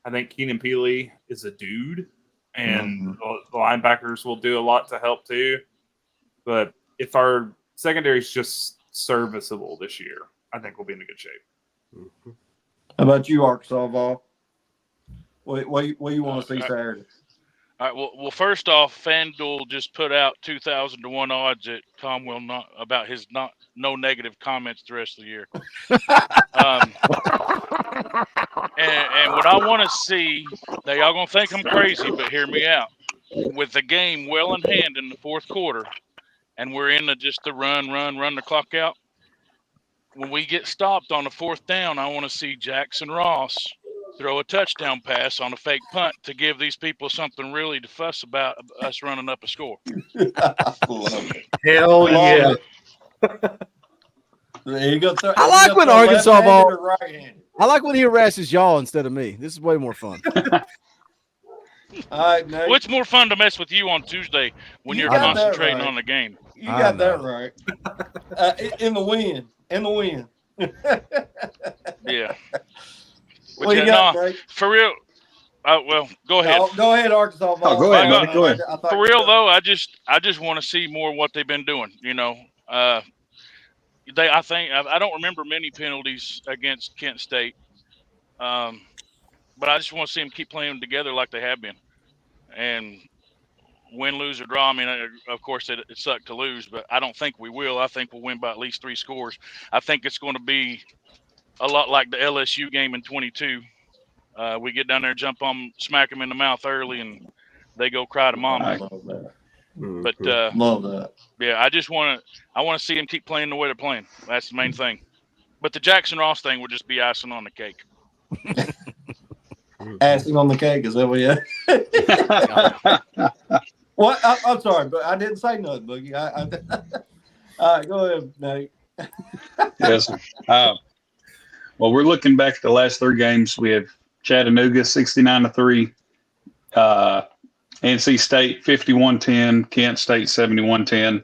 I think Keenan Peely is a dude, and the linebackers will do a lot to help too. But if our secondary is just serviceable this year, I think we'll be in a good shape. How about you, Arkansas Vol? What do you want to see Saturday? All right. Well, first off, FanDuel just put out 2,000 to 1 odds that Tom will not about his no negative comments the rest of the year. And what I want to see, now y'all gonna think I'm crazy, but hear me out. With the game well in hand in the fourth quarter, and we're in just the run the clock out. When we get stopped on the 4th down, I want to see Jackson Ross throw a touchdown pass on a fake punt to give these people something really to fuss about us running up a score. Hell yeah. I like when Arkansas Ball. I like when he harasses y'all instead of me. This is way more fun. All right, Nate. Well, it's more fun to mess with you on Tuesday when you're concentrating on the game. You got that right. In the win. Yeah. What you got, Nate? For real. Well, go ahead. Go ahead, Arkansas. Go ahead. Go ahead. For real though, I just want to see more of what they've been doing. I don't remember many penalties against Kent State, but I just want to see them keep playing together like they have been, and win, lose, or draw. I mean, of course, it sucked to lose, but I don't think we will. I think we'll win by at least 3 scores. I think it's going to be a lot like the LSU game in 22. We get down there, jump on, smack them in the mouth early, and they go cry to mama. But love that. Yeah, I want to see him keep playing the way they're playing. That's the main thing. But the Jackson Ross thing would just be icing on the cake. Icing on the cake, is that what you Well, I'm sorry, but I didn't say nothing, Boogie. All right, go ahead, Nate. Yes. Well, we're looking back at the last 3 games. We have Chattanooga 69-3, NC State 51-10, Kent State 71-10.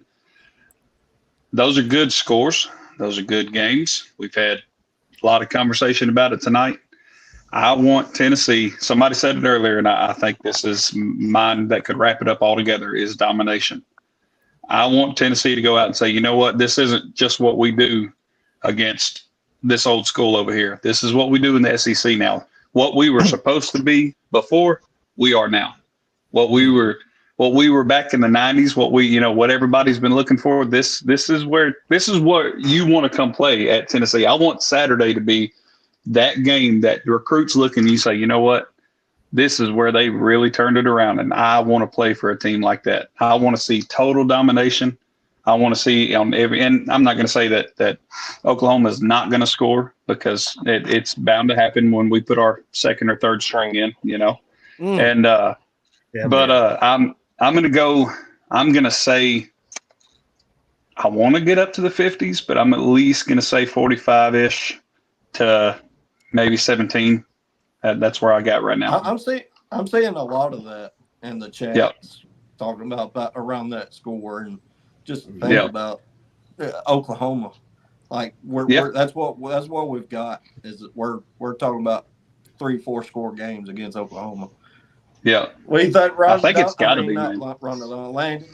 Those are good scores. Those are good games. We've had a lot of conversation about it tonight. I want Tennessee. Somebody said it earlier, and I think this is mine that could wrap it up all together, is domination. I want Tennessee to go out and say, you know what, this isn't just what we do against this old school over here. This is what we do in the SEC now. What we were supposed to be before, we are now. What we were back in the 90s, what everybody's been looking for. This is what you want to come play at Tennessee. I want Saturday to be that game that the recruits look and you say, you know what, this is where they really turned it around, and I want to play for a team like that. I want to see total domination. I want to see on every, and I'm not going to say that Oklahoma is not going to score, because it's bound to happen when we put our second or third string in, And I'm going to go. I'm going to say I want to get up to the 50s, but I'm at least going to say 45-ish to maybe 17. That's where I got right now. I'm seeing a lot of that in the chat, talking about around that score, and just think about Oklahoma. Like that's what we've got, is that we're talking about 3-4 score games against Oklahoma. Yeah. What do you think, Ron? I think it's got to be. Not Landon.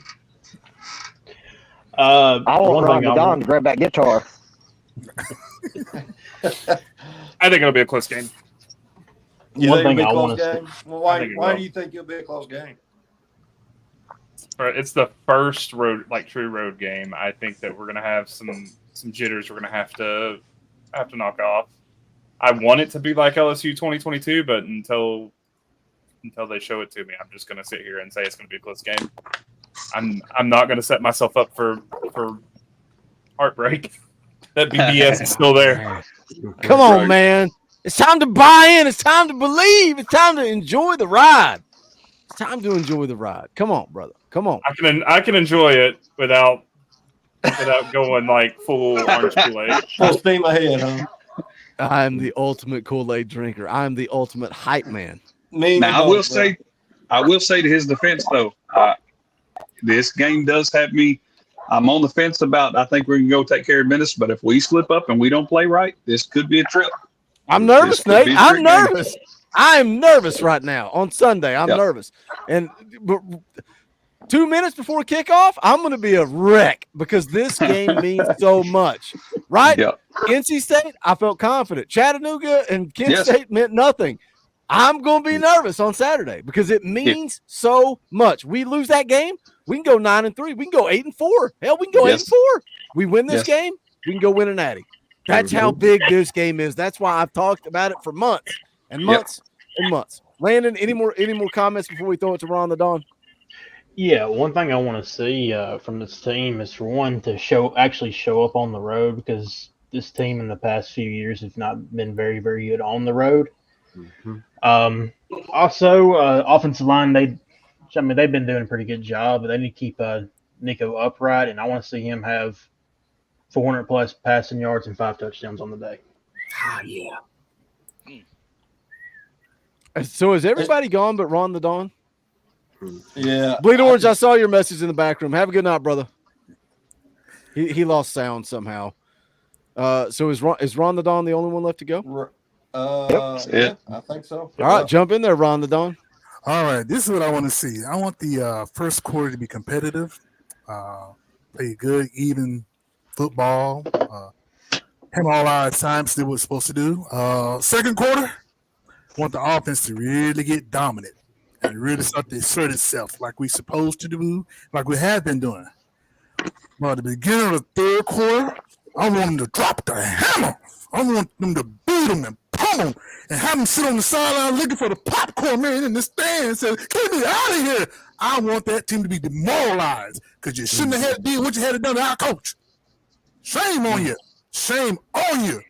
I want Ron Don to grab that guitar. I think it'll be a close game. You think it'll be a close game? Well, why do you think it'll be a close game? It's the first true road game. I think that we're gonna have some jitters we're gonna have to knock off. I want it to be like LSU 2022, but until they show it to me, I'm just gonna sit here and say it's gonna be a close game. I'm not gonna set myself up for heartbreak. That BBS is still there. Come on, man. It's time to buy in. It's time to believe. It's time to enjoy the ride. It's time to enjoy the ride. Come on, brother. Come on. I can enjoy it without going like full orange Kool-Aid. Full steam ahead, huh? I'm the ultimate Kool-Aid drinker. I'm the ultimate hype man. Now, I will say to his defense, though, this game does have me. I'm on the fence about, I think we can go take care of business, but if we slip up and we don't play right, this could be a trip. I'm nervous, Nate. I'm nervous. I'm nervous right now on Sunday. I'm nervous. And 2 minutes before kickoff, I'm going to be a wreck, because this game means so much, right? Yep. NC State, I felt confident. Chattanooga and Kent State meant nothing. I'm going to be nervous on Saturday because it means so much. We lose that game, we can go 9-3. We can go 8-4. Hell, we can go 8-4. We win this game, we can go win a natty. That's how big this game is. That's why I've talked about it for months and months and months. Landon, any more comments before we throw it to Ron the Don? Yeah, one thing I want to see from this team is, for one, to actually show up on the road, because this team in the past few years has not been very, very good on the road. Also, offensive line, they've been doing a pretty good job, but they need to keep Nico upright, and I want to see him have 400 plus passing yards and 5 touchdowns on the day. So is everybody gone but Ron the Don? Yeah. Bleed Orange, I saw your message in the back room. Have a good night, brother. He lost sound somehow. So is Ron the Don the only one left to go? Yeah, I think so. All right, jump in there, Ron the Don. All right, this is what I want to see. I want the first quarter to be competitive, play good, even football, have all our assignments that we're supposed to do. Second quarter, I want the offense to really get dominant and really start to assert itself like we're supposed to do, like we have been doing. Well, at the beginning of the third quarter, I want them to drop the hammer. I want them to beat them and Oklahoma and have them sit on the sideline looking for the popcorn man in the stand and say, get me out of here. I want that team to be demoralized because you shouldn't have had to do what you had to do to our coach. Shame on you. Shame on you.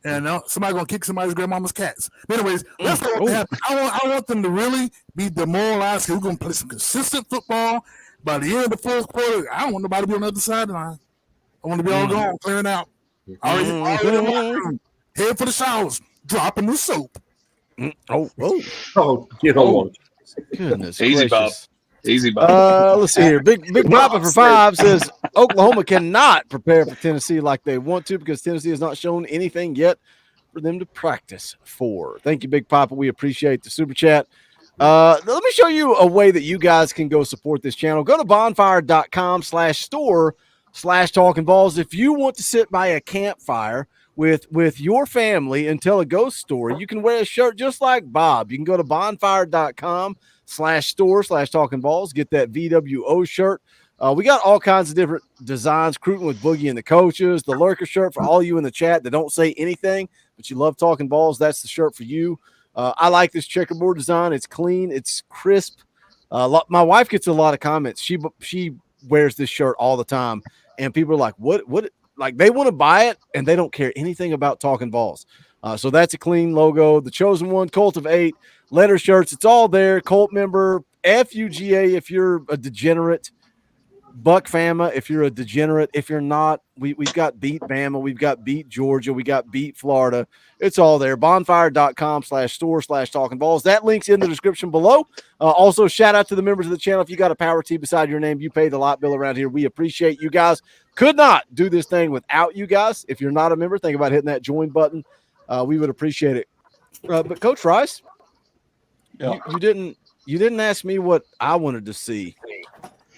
And somebody going to kick somebody's grandmama's cats. But anyways, that's what happen. I want them to really be demoralized because we're going to play some consistent football. By the end of the fourth quarter, I don't want nobody to be on the other sideline. I want to be all gone, clearing out. Already head for the showers, dropping the soap. Oh, get on. Goodness Easy, Bob. gracious. Easy, Bob. Let's see here. Big Papa for 5 says Oklahoma cannot prepare for Tennessee like they want to because Tennessee has not shown anything yet for them to practice for. Thank you, Big Papa. We appreciate the super chat. Let me show you a way that you guys can go support this channel. Go to bonfire.com/store/Talkin VAWLS. If you want to sit by a campfire with your family and tell a ghost story, you can wear a shirt just like Bob. You can go to bonfire.com/store/Talkin VAWLS. Get that VWO shirt. We got all kinds of different designs, Cruiting with Boogie and the coaches, the lurker shirt for all you in the chat that don't say anything, but you love Talkin VAWLS. That's the shirt for you. I like this checkerboard design. It's clean. It's crisp. My wife gets a lot of comments. She wears this shirt all the time, and people are like, what? Like, they want to buy it, and they don't care anything about Talkin VAWLS. So that's a clean logo. The Chosen One, Cult of 8, letter shirts. It's all there. Cult member, FUGA if you're a degenerate. Buck Fama if you're a degenerate. If you're not, we've got Beat Bama. We've got Beat Georgia. We got Beat Florida. It's all there. Bonfire.com/store/Talkin VAWLS. That link's in the description below. Also, shout out to the members of the channel. If you got a Power T beside your name, you pay the lot bill around here. We appreciate you guys. Could not do this thing without you guys. If you're not a member, think about hitting that join button. We would appreciate it. But Coach Rice, you didn't ask me what I wanted to see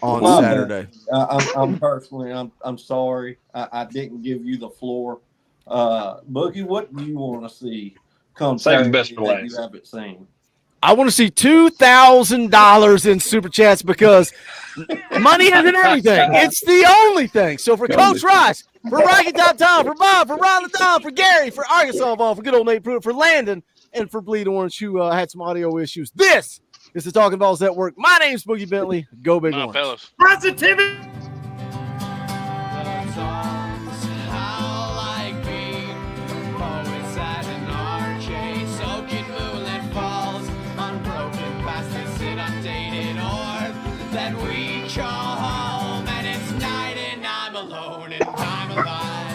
on Saturday. I'm sorry. I didn't give you the floor. Boogie, what do you want to see come Saturday that you haven't seen? I want to see $2,000 in super chats because money isn't everything. It's the only thing. So for Coach Rice, for Rocky.Tom, for Bob, for Ron Tom, for Gary, for Arkansas Ball, for good old Nate Pruitt, for Landon, and for Bleed Orange, who had some audio issues. This is the Talkin VAWLS Network. My name's Boogie Bentley. Go Big Orange. Fellas. Positivity. That we call home, and it's night and I'm alone and I'm alive.